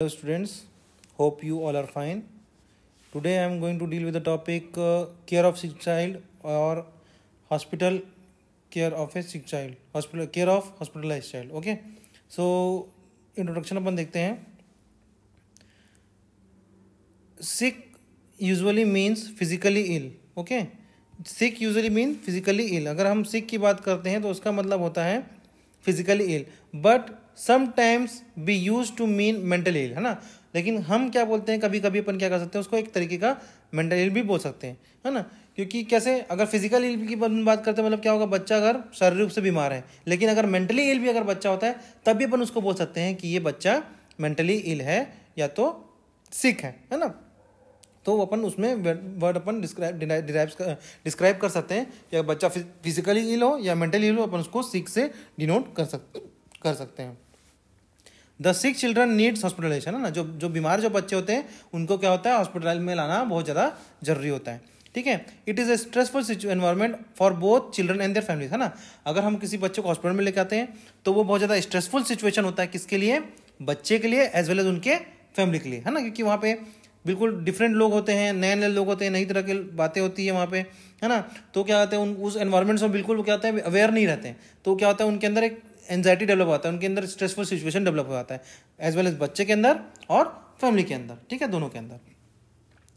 Hello students, hope you all are fine. Today I am going to deal with the topic care of sick child or hospital care of a sick child, hospital care of hospitalized child. Okay, so introduction अपन देखते हैं. Sick usually means physically ill. Okay, sick usually mean physically ill. अगर हम sick की बात करते हैं तो उसका मतलब होता है physically ill, but sometimes be used to mean mentally ill, है ना. लेकिन हम क्या बोलते हैं, कभी कभी अपन क्या कर सकते हैं, उसको एक तरीके का मेंटल इल भी बोल सकते हैं, है ना. क्योंकि कैसे, अगर फिजिकल इल की बात करते हैं मतलब क्या होगा, बच्चा अगर शारीरिक रूप से बीमार है, लेकिन अगर मेंटली इल भी अगर बच्चा होता है तब भी अपन उसको बोल सकते हैं कि ये बच्चा मेंटली इल है या तो सिक है ना. तो अपन उसमें वर्ड अपन डिस्क्राइब कर सकते हैं कि बच्चा फिजिकली इल हो या मेंटली इल हो, अपन उसको सिक से डिनोट कर सकते हैं. The sick children needs hospitalization, है ना. जो बीमार जो बच्चे होते हैं उनको क्या होता है, हॉस्पिटल में लाना बहुत ज़्यादा जरूरी होता है. ठीक है. It is a stressful environment for both children and their families, है ना. अगर हम किसी बच्चे को हॉस्पिटल में लेके आते हैं तो वो बहुत ज़्यादा स्ट्रेसफुल सिचुएशन होता है. किसके लिए? बच्चे के लिए एज वेल एज उनके फैमिली के लिए, है ना. क्योंकि वहाँ पे बिल्कुल डिफरेंट लोग होते हैं, नए नए लोग होते हैं, नई तरह की बातें होती है वहाँ पे, है ना. तो क्या होता है, उस एनवायरमेंट से बिल्कुल क्या होता है, अवेयर नहीं रहते हैं. तो क्या होता है, उनके अंदर एक एंजाइटी डेवलप होता है, उनके अंदर स्ट्रेसफुल सिचुएशन डेवलप हो जाता है, एज वेल एज बच्चे के अंदर और फैमिली के अंदर. ठीक है, दोनों के अंदर.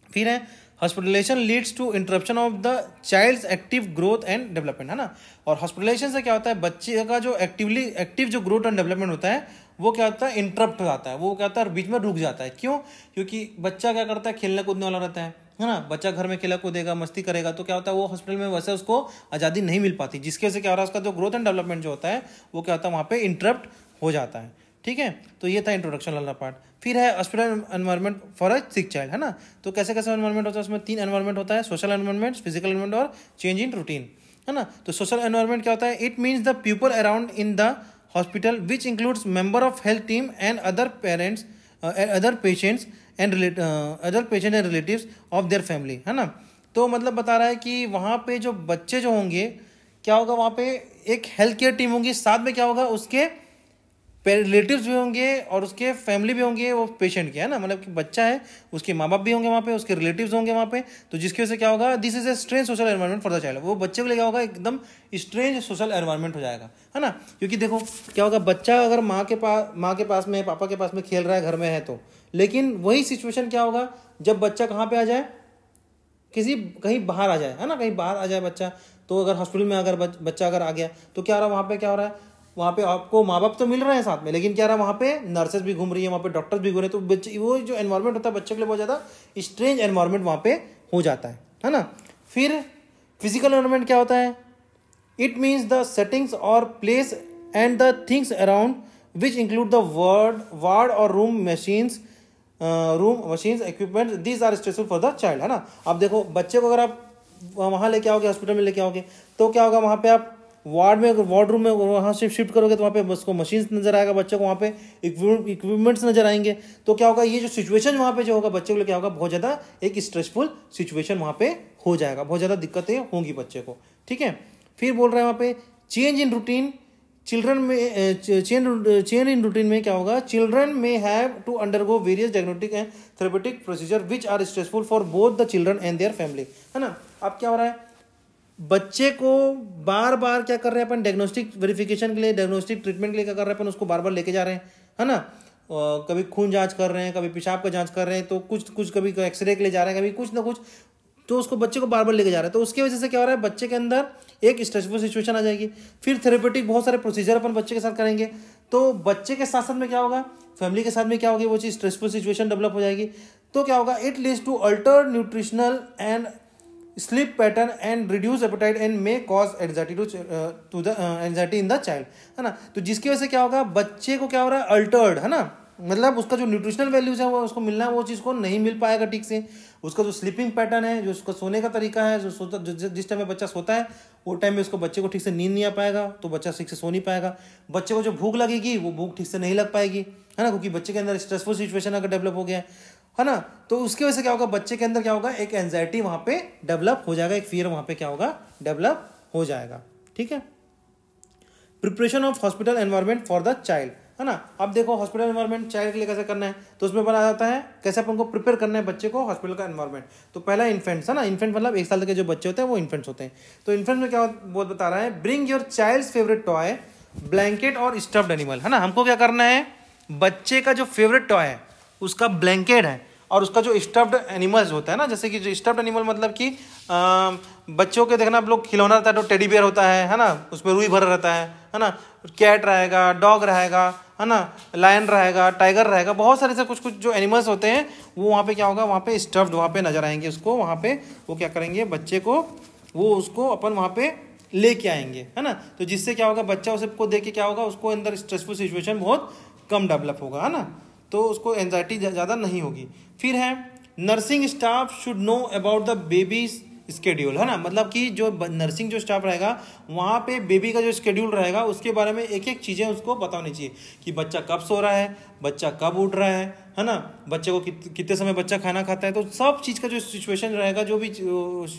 फिर है hospitalization leads to interruption of the child's active growth and development, है ना. और हॉस्पिटलाइजेशन से क्या होता है, बच्चे का जो एक्टिव जो ग्रोथ एंड डेवलपमेंट होता है वो क्या होता है, इंटरप्ट हो जाता है. वो क्या होता है, बीच में रुक जाता है. क्यों? क्योंकि बच्चा क्या करता है, खेलने कूदने वाला रहता है ना. बच्चा घर में खेला कूदेगा, मस्ती करेगा, तो क्या होता है, वो हॉस्पिटल में वैसे उसको आज़ादी नहीं मिल पाती, जिसकी वजह से क्या हो रहा है, उसका जो ग्रोथ एंड डेवलपमेंट जो होता है वो क्या होता है, वहाँ पे इंटरप्ट हो जाता है. ठीक है. तो ये था इंट्रोडक्शन वाला पार्ट. फिर है hospital environment for a sick child, है ना. तो कैसे कैसे एनवायरनमेंट होता है, उसमें 3 एनवायरनमेंट होता है: सोशल एनवायरनमेंट, फिजिकल एनवायरनमेंट और चेंज इन रूटीन, है ना. तो सोशल एनवायरनमेंट क्या होता है, it means the people around in the hospital which includes member of health team and other parents, other patients and relatives of their family, है ना. तो मतलब बता रहा है कि वहाँ पे जो बच्चे जो होंगे, क्या होगा, वहाँ पे एक हेल्थ केयर टीम होगी, साथ में क्या होगा, उसके रिलेटिव्स भी होंगे और उसके फैमिली भी होंगे वो पेशेंट के, है ना. मतलब कि बच्चा है, उसके माँ बाप भी होंगे वहाँ पे, उसके रिलेटिव्स होंगे वहाँ पे. तो जिसकी वजह से क्या होगा, this is a strange social environment for the child. वो बच्चे के लिए क्या होगा, एकदम स्ट्रेंज सोशल एनवायरनमेंट हो जाएगा, है ना. क्योंकि देखो क्या होगा, बच्चा अगर माँ के पास में, पापा के पास में खेल रहा है, घर में है तो, लेकिन वही सिचुएशन क्या होगा जब बच्चा कहाँ पे आ जाए, कहीं बाहर आ जाए, है ना. कहीं बाहर आ जाए बच्चा, तो अगर हॉस्पिटल में अगर बच्चा अगर आ गया तो क्या हो रहा है, वहाँ पे क्या हो रहा है, वहाँ पे आपको माँ बाप तो मिल रहे हैं साथ में, लेकिन क्या रहा, वहाँ पे नर्सेज भी घूम रही है, वहाँ पे डॉक्टर्स भी घूम रहे हैं. तो बच्चे, वो जो एनवायरनमेंट होता है बच्चे के लिए बहुत ज़्यादा स्ट्रेंज एनवायरनमेंट वहाँ पे हो जाता है ना. फिर फिजिकल एनवायरनमेंट क्या होता है, इट मीन्स द सेटिंग्स और place and the things around which include the ward और room machines equipment. These are stressful for the child, है ना. अब देखो बच्चे को अगर आप वहाँ लेके आओगे, हॉस्पिटल में लेके आओगे, तो क्या होगा, वहाँ पे आप वार्ड रूम में वहाँ शिफ्ट करोगे तो वहाँ पे उसको मशीन्स नजर आएगा, बच्चे को वहाँ पे इक्विपमेंट्स नजर आएंगे. तो क्या होगा, ये जो सिचुएशन वहाँ पे जो होगा बच्चे को लिए क्या होगा, बहुत ज़्यादा एक स्ट्रेसफुल सिचुएशन वहाँ पे हो जाएगा, बहुत ज़्यादा दिक्कतें होंगी बच्चे को. ठीक है. फिर बोल रहे हैं वहाँ पे चेंज इन रूटीन चिल्ड्रन में, चेंज इन रूटीन में क्या होगा, चिल्ड्रन में have to undergo various diagnostic and therapeutic procedure which are stressful for both the children and their family, है ना. अब क्या हो रहा है, बच्चे को बार बार क्या कर रहे हैं अपन, डायग्नोस्टिक वेरिफिकेशन के लिए, डायग्नोस्टिक ट्रीटमेंट के लिए क्या कर रहे हैं अपन, उसको बार बार लेके जा रहे हैं, है ना. कभी खून जांच कर रहे हैं, कभी पेशाब का जांच कर रहे हैं, तो कुछ कभी एक्सरे के लिए जा रहे हैं, कभी कुछ ना कुछ, तो उसको बच्चे को बार बार लेके जा रहे हैं. तो उसकी वजह से क्या हो रहा है, बच्चे के अंदर एक स्ट्रेसफुल सिचुएशन आ जाएगी. फिर थेरेपेटिक बहुत सारे प्रोसीजर अपन बच्चे के साथ करेंगे, तो बच्चे के साथ साथ में क्या होगा, फैमिली के साथ में क्या होगी, वो चीज़ स्ट्रेसफुल सिचुएशन डेवलप हो जाएगी. तो क्या होगा, it leads to alter nutritional and sleep pattern and reduce appetite and may cause anxiety to the anxiety in the child, है ना. तो जिसकी वजह से क्या होगा, बच्चे को क्या हो रहा है, अल्टर्ड, है ना. मतलब उसका जो न्यूट्रिशनल वैल्यूज है वो उसको मिलना है, वो चीज़ को नहीं मिल पाएगा ठीक से. उसका जो स्लीपिंग पैटर्न है, जो उसका सोने का तरीका है, जिस टाइम में बच्चा सोता है वो टाइम में उसको बच्चे को ठीक से नींद नहीं आ पाएगा, तो बच्चा ठीक से सो नहीं पाएगा. बच्चे को जो भूख लगेगी वो भूख ठीक से नहीं लग पाएगी, है ना, क्योंकि बच्चे के अंदर स्ट्रेसफुल सिचुएशन अगर डेवलप हो गया है ना. तो उसकी वजह से क्या होगा, बच्चे के अंदर क्या होगा, एक एंजाइटी वहाँ पे डेवलप हो जाएगा, एक फियर वहाँ पे क्या होगा, डेवलप हो जाएगा. ठीक है. Preparation of hospital environment for the child, है ना। अब देखो हॉस्पिटल एनवायरनमेंट चाइल्ड के लिए कैसे करना है, तो उसमें बना जाता है कैसे अपन को प्रिपेयर करना है बच्चे को हॉस्पिटल का एनवायरनमेंट। तो पहला इन्फेंट्स है ना, इन्फेंट मतलब 1 साल के जो बच्चे होते हैं वो इन्फेंट्स होते हैं। तो इन्फेंट में क्या बहुत बता रहा है, bring your child's favourite toy, blanket और स्टफ्ड एनिमल, है ना। हमको क्या करना है, बच्चे का जो फेवरेट टॉय है उसका ब्लैंकेट है और उसका जो स्टफ्ड एनिमल्स होता है ना, जैसे कि जो स्टफ्ड एनिमल मतलब कि बच्चों के देखना आप लोग खिलौना रहता है तो टेडी बियर होता है ना, उसमें रुई भरा रहता है ना, कैट रहेगा, डॉग रहेगा, है ना, लायन रहेगा, टाइगर रहेगा, बहुत सारे से कुछ कुछ जो एनिमल्स होते हैं वो वहाँ पे क्या होगा, वहाँ पे स्टफ्ड वहाँ पे नजर आएंगे उसको, वहाँ पे वो क्या करेंगे बच्चे को, वो उसको अपन वहाँ पे लेके आएंगे, है ना। तो जिससे क्या होगा, बच्चा उसको देख के क्या होगा, उसको अंदर स्ट्रेसफुल सिचुएशन बहुत कम डेवलप होगा, है ना, तो उसको एंजाइटी ज़्यादा नहीं होगी। फिर है nursing staff should know about the babies schedule, है ना, मतलब कि जो नर्सिंग जो स्टाफ रहेगा वहाँ पे बेबी का जो स्केड्यूल रहेगा उसके बारे में एक एक चीज़ें उसको पता होनी चाहिए कि बच्चा कब सो रहा है, बच्चा कब उठ रहा है ना, बच्चे को कितने समय बच्चा खाना खाता है, तो सब चीज़ का जो सिचुएशन रहेगा, जो भी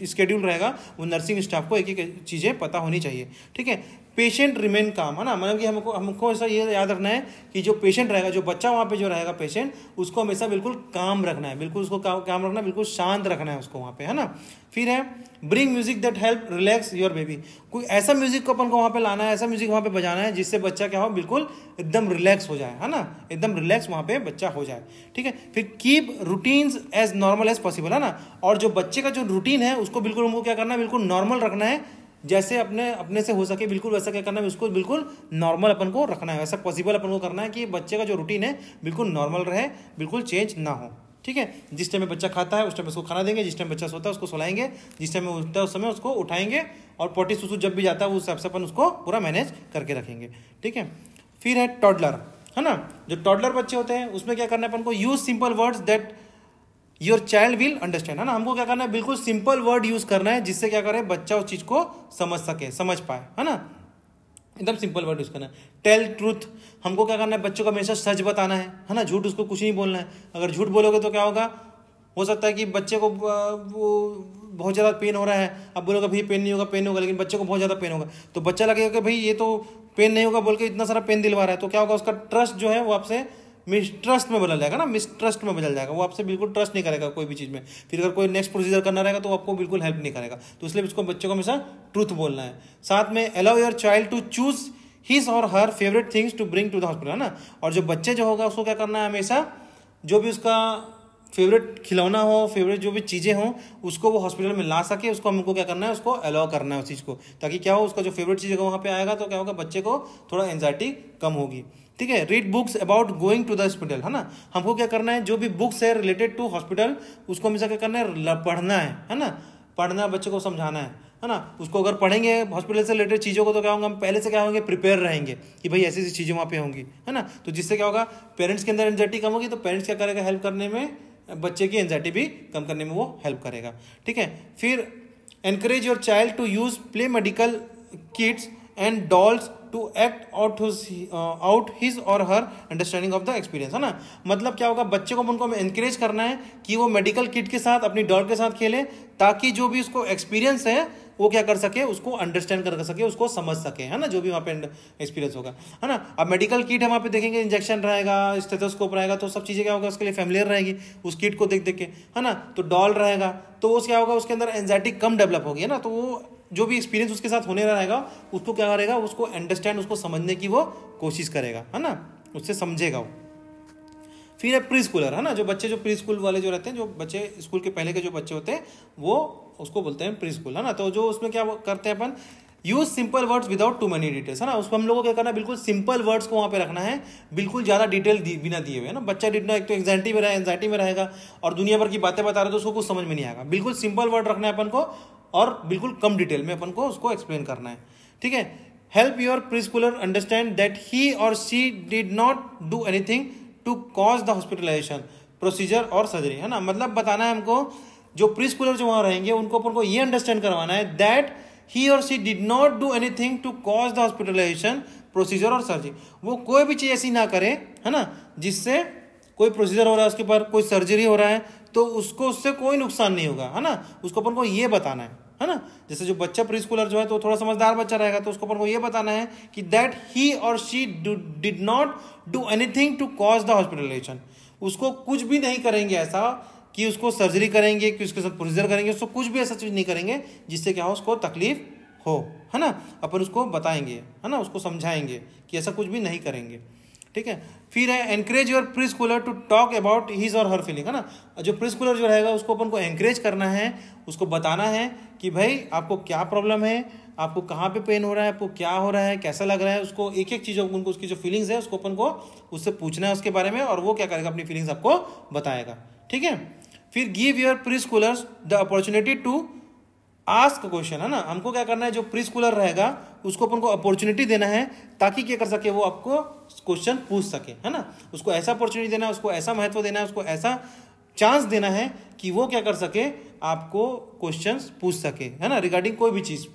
स्केड्यूल रहेगा, वो नर्सिंग स्टाफ को एक एक चीज़ें पता होनी चाहिए, ठीक है। पेशेंट रिमेन काम, है ना, मतलब कि हमको ऐसा ये याद रखना है कि जो पेशेंट रहेगा, जो बच्चा वहाँ पे जो रहेगा पेशेंट, उसको हमेशा बिल्कुल काम रखना है, बिल्कुल उसको काम रखना है, बिल्कुल शांत रखना है उसको वहाँ पे, है ना। फिर है bring music that help relax your baby, कोई ऐसा म्यूजिक को अपन को वहाँ पे लाना है, ऐसा म्यूजिक वहाँ पे बजाना है जिससे बच्चा क्या हो, बिल्कुल एकदम रिलैक्स हो जाए, है ना, एकदम रिलैक्स वहाँ पे बच्चा हो जाए, ठीक है। फिर keep routines as normal as possible, है ना, और जो बच्चे का जो रूटीन है उसको बिल्कुल हमको क्या करना है, बिल्कुल नॉर्मल रखना है, जैसे अपने से हो सके बिल्कुल वैसा क्या करना है, उसको बिल्कुल नॉर्मल अपन को रखना है, वैसा पॉसिबल अपन को करना है कि बच्चे का जो रूटीन है बिल्कुल नॉर्मल रहे, बिल्कुल चेंज ना हो, ठीक है। जिस टाइम में बच्चा खाता है उस टाइम उसको खाना देंगे, जिस टाइम बच्चा सोता है उसको सुलाएंगे, जिस टाइम में उठता है उस समय उसको उठाएंगे, और पोटी सुसु जब भी जाता है उस हिसाब से अपन उसको पूरा मैनेज करके रखेंगे, ठीक है। फिर है टॉडलर, है ना, जो टॉडलर बच्चे होते हैं उसमें क्या करना है अपन को, use simple words that your child will understand, है ना, हमको क्या करना है, बिल्कुल सिंपल वर्ड यूज करना है जिससे क्या करे बच्चा उस चीज को समझ सके, समझ पाए, है ना, एकदम सिंपल वर्ड यूज करना है। टेल ट्रूथ, हमको क्या करना है, बच्चों को हमेशा सच बताना है ना, झूठ उसको कुछ नहीं बोलना है। अगर झूठ बोलोगे तो क्या होगा, हो सकता है कि बच्चे को वो बहुत ज़्यादा पेन हो रहा है, अब बोलोगे भाई पेन नहीं होगा, पेन होगा, लेकिन बच्चे को बहुत ज़्यादा पेन होगा, तो बच्चा लगेगा कि भाई ये तो पेन नहीं होगा बोल के इतना सारा पेन दिलवा रहा है, तो क्या होगा, उसका ट्रस्ट जो है वो आपसे मिसट्रस्ट में बदल जाएगा ना, मिसट्रस्ट में बदल जाएगा, वो आपसे बिल्कुल ट्रस्ट नहीं करेगा कोई भी चीज़ में। फिर अगर कोई नेक्स्ट प्रोसीजर करना रहेगा तो आपको बिल्कुल हेल्प नहीं करेगा, तो इसलिए उसको बच्चे को हमेशा ट्रूथ बोलना है। साथ में allow your child to choose his और her favourite things to bring to the hospital, है ना, और जो बच्चे जो होगा उसको क्या करना है, हमेशा जो भी उसका फेवरेट खिलौना हो, फेवरेट जो भी चीज़ें हों उसको वो हॉस्पिटल में ला सके, उसको हमको क्या करना है, उसको अलाउ करना है उस चीज़ को, ताकि क्या हो, उसका जो फेवरेट चीज़ वहाँ पे आएगा तो क्या होगा, बच्चे को थोड़ा एंजाइटी कम होगी, ठीक है। Read books about going to the hospital, है ना, हमको क्या करना है, जो भी बुक्स है रिलेटेड टू हॉस्पिटल उसको हमेशा क्या करना है, पढ़ना है ना, पढ़ना, बच्चे को समझाना है ना, उसको अगर पढ़ेंगे हॉस्पिटल से रिलेटेड चीज़ों को तो क्या होगा, हम पहले से क्या होंगे, प्रिपेयर रहेंगे कि भाई ऐसी ऐसी चीज़ें वहाँ पे होंगी, है ना, तो जिससे क्या होगा, पेरेंट्स के अंदर एंजाइटी कम होगी, तो पेरेंट्स क्या करेगा, हेल्प करने में, बच्चे की एंजाइटी भी कम करने में वो हेल्प करेगा, ठीक है। फिर encourage your child to use play medical kits and dolls to act out his और her understanding of the experience, है ना, मतलब क्या होगा, बच्चे को उनको एनकरेज करना है कि वो मेडिकल किट के साथ अपनी डॉल के साथ खेले, ताकि जो भी उसको एक्सपीरियंस है वो क्या कर सके, उसको अंडरस्टैंड कर सके, उसको समझ सके, है ना, जो भी वहाँ पे एक्सपीरियंस होगा, है ना। अब मेडिकल किट है वहाँ पे देखेंगे, इंजेक्शन रहेगा, स्टेथोस्कोप रहेगा, तो सब चीज़ें क्या होगा, उसके लिए फैमिलियर रहेगी उस किट को देख देख के, है ना। तो डॉल रहेगा तो वो क्या होगा, उसके अंदर एंजाइटी कम डेवलप होगी, है ना, तो वो जो भी एक्सपीरियंस उसके साथ होने रहेगा उसको क्या करेगा, उसको अंडरस्टैंड, उसको समझने की वो कोशिश करेगा, है ना, उससे समझेगा वो। फिर है प्री स्कूलर, है ना, जो बच्चे जो प्री स्कूल वाले जो रहते हैं, जो बच्चे स्कूल के पहले के जो बच्चे होते हैं वो उसको बोलते हैं प्री स्कूल, है ना। तो जो उसमें क्या करते हैं अपन, use simple words without too many details, है ना, उसको हम लोगों को क्या करना है, बिल्कुल सिंपल वर्ड्स को वहाँ पे रखना है, बिल्कुल ज़्यादा डिटेल बिना दिए हुए, है ना। बच्चा डिटना एक तो एंजाइटी में रहेगा और दुनिया भर की बातें बता रहे तो उसको कुछ समझ में नहीं आएगा, बिल्कुल सिंपल वर्ड रखना है अपन को और बिल्कुल कम डिटेल में अपन को उसको एक्सप्लेन करना है, ठीक है। Help your preschooler understand that he और she did not do anything to cause the hospitalisation procedure और सर्जरी, है ना, मतलब बताना है हमको, जो प्री स्कूलर जो वहाँ रहेंगे उनको अपन को ये अंडरस्टैंड करवाना है दैट ही और she did not do anything to cause the hospitalisation procedure और सर्जरी, वो कोई भी चीज़ ऐसी ना करे, है ना, जिससे कोई प्रोसीजर हो रहा है उसके ऊपर, कोई सर्जरी हो रहा है तो उसको उससे कोई नुकसान नहीं होगा, है ना, उसको अपन को ये बताना है है ना। जैसे जो बच्चा प्री स्कूलर जो है तो थोड़ा समझदार बच्चा रहेगा, तो उसको अपन को ये बताना है कि दैट ही और she did not do anything to cause the hospitalisation. उसको कुछ भी नहीं करेंगे ऐसा कि उसको सर्जरी करेंगे, कि उसके साथ प्रोसीजर करेंगे, उसको कुछ भी ऐसा चीज नहीं करेंगे जिससे क्या हो उसको तकलीफ हो, है ना। अपन उसको बताएंगे, है ना, उसको समझाएंगे कि ऐसा कुछ भी नहीं करेंगे, ठीक है। फिर है encourage your preschooler to talk about his और हर फीलिंग, है ना। जो प्री स्कूलर जो रहेगा उसको अपन को एनकरेज करना है, उसको बताना है कि भाई आपको क्या प्रॉब्लम है, आपको कहाँ पे पेन हो रहा है, आपको क्या हो रहा है, कैसा लग रहा है, उसको एक एक चीज़ उनको उसकी जो फीलिंग्स है उसको अपन को उससे पूछना है उसके बारे में, और वो क्या करेगा अपनी फीलिंग्स आपको बताएगा, ठीक है। फिर give your preschoolers the opportunity to ask question, है ना। हमको क्या करना है, जो प्री स्कूलर रहेगा उसको अपन को अपॉर्चुनिटी देना है ताकि क्या कर सके, वो आपको क्वेश्चन पूछ सके, है ना। उसको ऐसा अपॉर्चुनिटी देना है, उसको ऐसा महत्व देना है, उसको ऐसा चांस देना है कि वो क्या कर सके, आपको क्वेश्चंस पूछ सके, है ना, रिगार्डिंग कोई भी चीज़,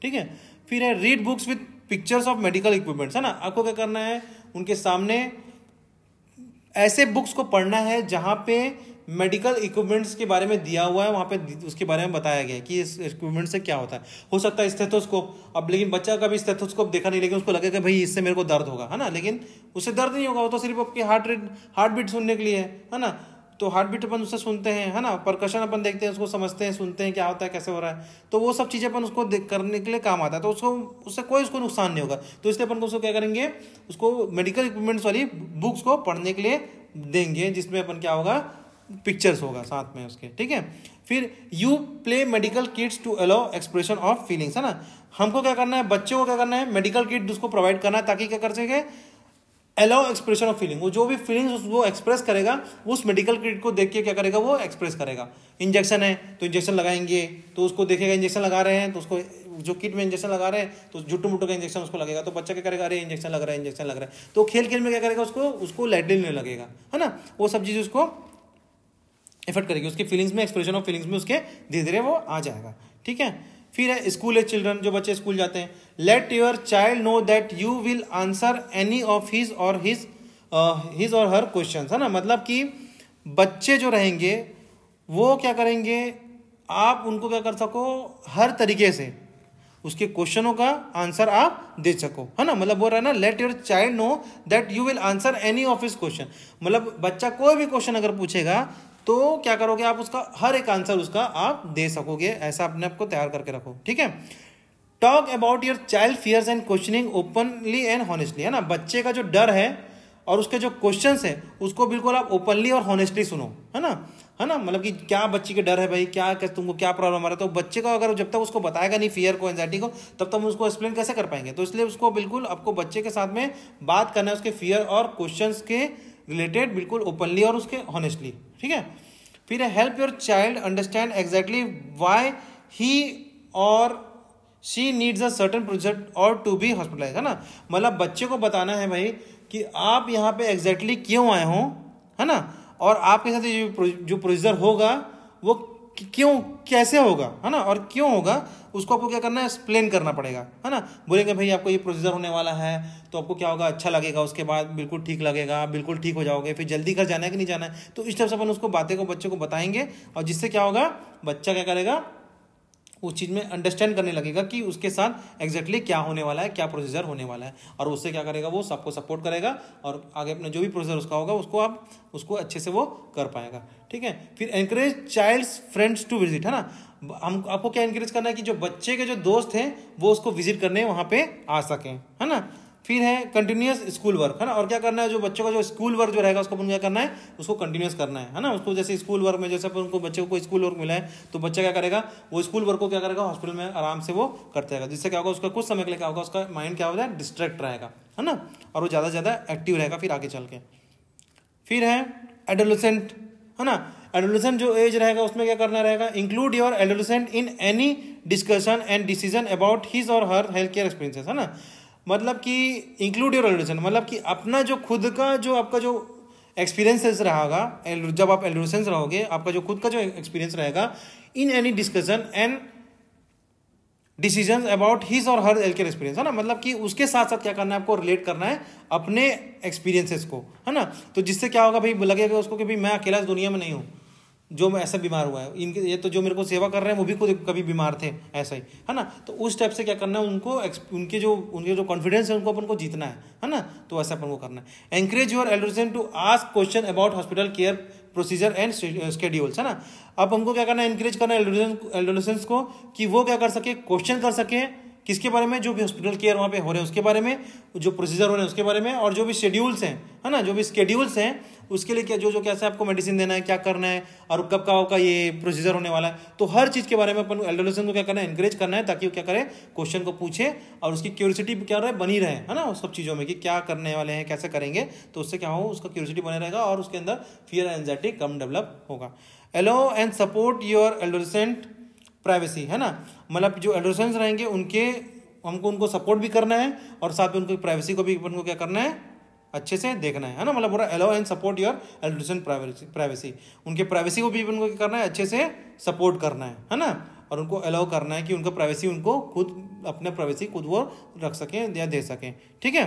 ठीक है। फिर है read books with pictures of medical equipments, है ना। आपको क्या करना है, उनके सामने ऐसे बुक्स को पढ़ना है जहाँ पे मेडिकल इक्विपमेंट्स के बारे में दिया हुआ है, वहाँ पे उसके बारे में बताया गया है कि इस इक्विपमेंट से क्या होता है। हो सकता है स्टेथोस्कोप, अब लेकिन बच्चा कभी स्टेथोस्कोप देखा नहीं, लेकिन उसको लगेगा भाई इससे मेरे को दर्द होगा, है ना, लेकिन उससे दर्द नहीं होगा, वो तो सिर्फ आपकी हार्ट बीट सुनने के लिए है ना। तो हार्ट बीट अपन उससे सुनते हैं, है ना, परकशन अपन देखते हैं, उसको समझते हैं, सुनते हैं क्या होता है, कैसे हो रहा है, तो वो सब चीज़ें अपन उसको करने के लिए काम आता है, तो उसको उससे कोई उसको नुकसान नहीं होगा। तो इसलिए अपन को उसको क्या करेंगे, उसको मेडिकल इक्विपमेंट्स वाली बुक्स को पढ़ने के लिए देंगे, जिसमें अपन क्या होगा, पिक्चर्स होगा साथ में उसके, ठीक है। फिर you play medical kits to allow expression of feelings, है ना। हमको क्या करना है, बच्चों को क्या करना है, मेडिकल किट उसको प्रोवाइड करना है ताकि क्या कर सके, अलाउ एक्सप्रेशन ऑफ फीलिंग, वो जो भी फीलिंग्स वो एक्सप्रेस करेगा उस मेडिकल किट को देख के क्या करेगा, वो एक्सप्रेस करेगा। इंजेक्शन है तो इंजेक्शन लगाएंगे, तो उसको देखेगा इंजेक्शन लगा रहे हैं, तो उसको जो किट में इंजेक्शन लगा रहे हैं तो जुट्टू मुट्टू का इंजेक्शन उसको लगेगा, तो बच्चा क्या करेगा, अरे इंजेक्शन लग रहा है, इंजेक्शन लग रहा है, तो खेल खेल में क्या करेगा, उसको लाइटली लेने लगेगा, है ना। वो सब चीज़ उसको इफेक्ट करेगी, उसकी फीलिंग्स में, एक्सप्रेशन ऑफ फीलिंग्स में उसके धीरे धीरे वो आ जाएगा, ठीक है। फिर है स्कूल एज चिल्ड्रन, जो बच्चे स्कूल जाते हैं, let your child know that you will answer any of his और हर क्वेश्चन, है ना। मतलब कि बच्चे जो रहेंगे वो क्या करेंगे, आप उनको क्या कर सको, हर तरीके से उसके क्वेश्चनों का आंसर आप दे सको, है ना। मतलब बोल रहा है ना, let your child know that you will answer any of his question, मतलब बच्चा कोई भी क्वेश्चन अगर पूछेगा तो क्या करोगे आप, उसका हर एक आंसर उसका आप दे सकोगे, ऐसा अपने आप को तैयार करके रखो, ठीक है। Talk about your child fears and questioning openly and honestly, है ना। बच्चे का जो डर है और उसके जो क्वेश्चंस है उसको बिल्कुल आप ओपनली और हॉनेस्टली सुनो, है ना, है ना। मतलब कि क्या बच्चे के डर है भाई, क्या तुमको क्या प्रॉब्लम आ रहा है, तो बच्चे का अगर जब तक उसको बताएगा नहीं फियर को, एंजाइटी को, तब तक हम उसको एक्सप्लेन कैसे कर पाएंगे। तो इसलिए उसको बिल्कुल आपको बच्चे के साथ में बात करना है, उसके फियर और क्वेश्चंस के रिलेटेड बिल्कुल ओपनली और उसके हॉनेस्टली, ठीक है। फिर help your child understand exactly why he और she needs a certain project और टू बी हॉस्पिटलाइज, है ना। मतलब बच्चे को बताना है भाई कि आप यहाँ पे एग्जैक्टली क्यों आए हो, है ना, और आपके साथ जो प्रोसीजर होगा वो क्यों, कैसे होगा, है ना, और क्यों होगा, उसको आपको क्या करना है, एक्सप्लेन करना पड़ेगा, है ना। बोलेंगे भाई आपको ये प्रोसीजर होने वाला है तो आपको क्या होगा, अच्छा लगेगा, उसके बाद बिल्कुल ठीक लगेगा, आप बिल्कुल ठीक हो जाओगे, फिर जल्दी घर जाना है कि नहीं जाना है। तो इस तरह से अपन उसको बातें को बच्चे को बताएंगे, और जिससे क्या होगा, बच्चा क्या करेगा, उस चीज़ में अंडरस्टैंड करने लगेगा कि उसके साथ एग्जैक्टली क्या होने वाला है, क्या प्रोसीजर होने वाला है, और उससे क्या करेगा, वो सबको सपोर्ट करेगा, और आगे अपना जो भी प्रोसीजर उसका होगा उसको अच्छे से वो कर पाएगा, ठीक है। फिर encourage child's friends to visit, है ना। हम आपको क्या एनकरेज करना है कि जो बच्चे के जो दोस्त हैं वो उसको विजिट करने वहाँ पे आ सकें, है ना। फिर है कंटिन्यूस स्कूल वर्क, है ना। और क्या करना है, जो बच्चों का जो स्कूल वर्क जो रहेगा उसको अपन क्या करना है, उसको कंटिन्यूस करना है ना। उसको जैसे स्कूल वर्क में जैसे उनको बच्चे को स्कूल वर्क मिला है तो बच्चा क्या करेगा, वो स्कूल वर्क को क्या करेगा, हॉस्पिटल में आराम से वो करते रहेगा, जिससे क्या होगा, उसका कुछ समय के लिए क्या होगा, उसका माइंड क्या होगा, डिस्ट्रैक्ट रहेगा, है ना, और वो ज़्यादा से ज़्यादा एक्टिव रहेगा फिर आगे चल के। फिर है एडोलेसेंट, है ना। एडोलेसेंट जो एज रहेगा उसमें क्या करना रहेगा, include your adolescent in any discussion and decision about his और हर हेल्थ केयर एक्सपीरियंसेस, है ना। मतलब कि इंक्लूड योर एडोलेसेंट, मतलब कि अपना जो खुद का जो आपका जो एक्सपीरियंसेस रहेगा, जब आप एडोलेसेंस रहोगे, आपका जो खुद का जो एक्सपीरियंस रहेगा, in any discussion and decision about his और हर हेल्थ केयर एक्सपीरियंस, है ना। मतलब कि उसके साथ साथ क्या करना है, आपको रिलेट करना है अपने एक्सपीरियंसेस को, है ना। तो जिससे क्या होगा भाई, लगेगा उसको कि भाई मैं अकेला इस दुनिया में नहीं हूँ, जो मैं ऐसा बीमार हुआ है, इनके ये तो जो मेरे को सेवा कर रहे हैं वो भी खुद कभी बीमार थे, ऐसा ही है ना। तो उस टाइप से क्या करना है उनको, उनके जो कॉन्फिडेंस है उनको अपन को जीतना है ना। तो ऐसा अपन को करना है। Encourage your adolescent to ask question about hospital care procedure and schedules, है ना। अब हमको क्या करना है, एंकरेज करना है एडोलेसेंट्स को कि वो क्या कर सके, क्वेश्चन कर सके किसके बारे में, जो भी हॉस्पिटल केयर वहाँ पे हो रहे हैं उसके बारे में, जो प्रोसीजर हो रहे हैं उसके बारे में, और जो भी शेड्यूल्स हैं, है ना, जो भी स्केड्यूल्स हैं उसके लिए क्या जो कैसे आपको मेडिसिन देना है, क्या करना है, और कब का आपका ये प्रोसीजर होने वाला है। तो हर चीज़ के बारे में अपन एडोलेसेंट को क्या करना है, एनकरेज करना है, ताकि वो क्या करे, क्वेश्चन को पूछे और उसकी क्यूरियोसिटी क्या रहे, बनी रहे, है ना, उस सब चीज़ों में कि क्या करने वाले हैं, कैसे करेंगे। तो उससे क्या हो, उसका क्यूरियोसिटी बने रहेगा और उसके अंदर फियर एंड एंजाइटी कम डेवलप होगा। Allow and support your adolescent privacy, है ना। मतलब जो एडोलेसेंट्स रहेंगे हमको उनको सपोर्ट भी करना है और साथ में उनकी प्राइवेसी को भी अपन को क्या करना है, अच्छे से देखना है ना। मतलब पूरा allow and support your adolescent privacy, उनके प्राइवेसी को भी अपन को क्या करना है, अच्छे से सपोर्ट करना है ना। और उनको अलाउ करना है कि उनका प्राइवेसी, उनको खुद अपने प्राइवेसी खुद वो रख सकें या दे सकें, ठीक है।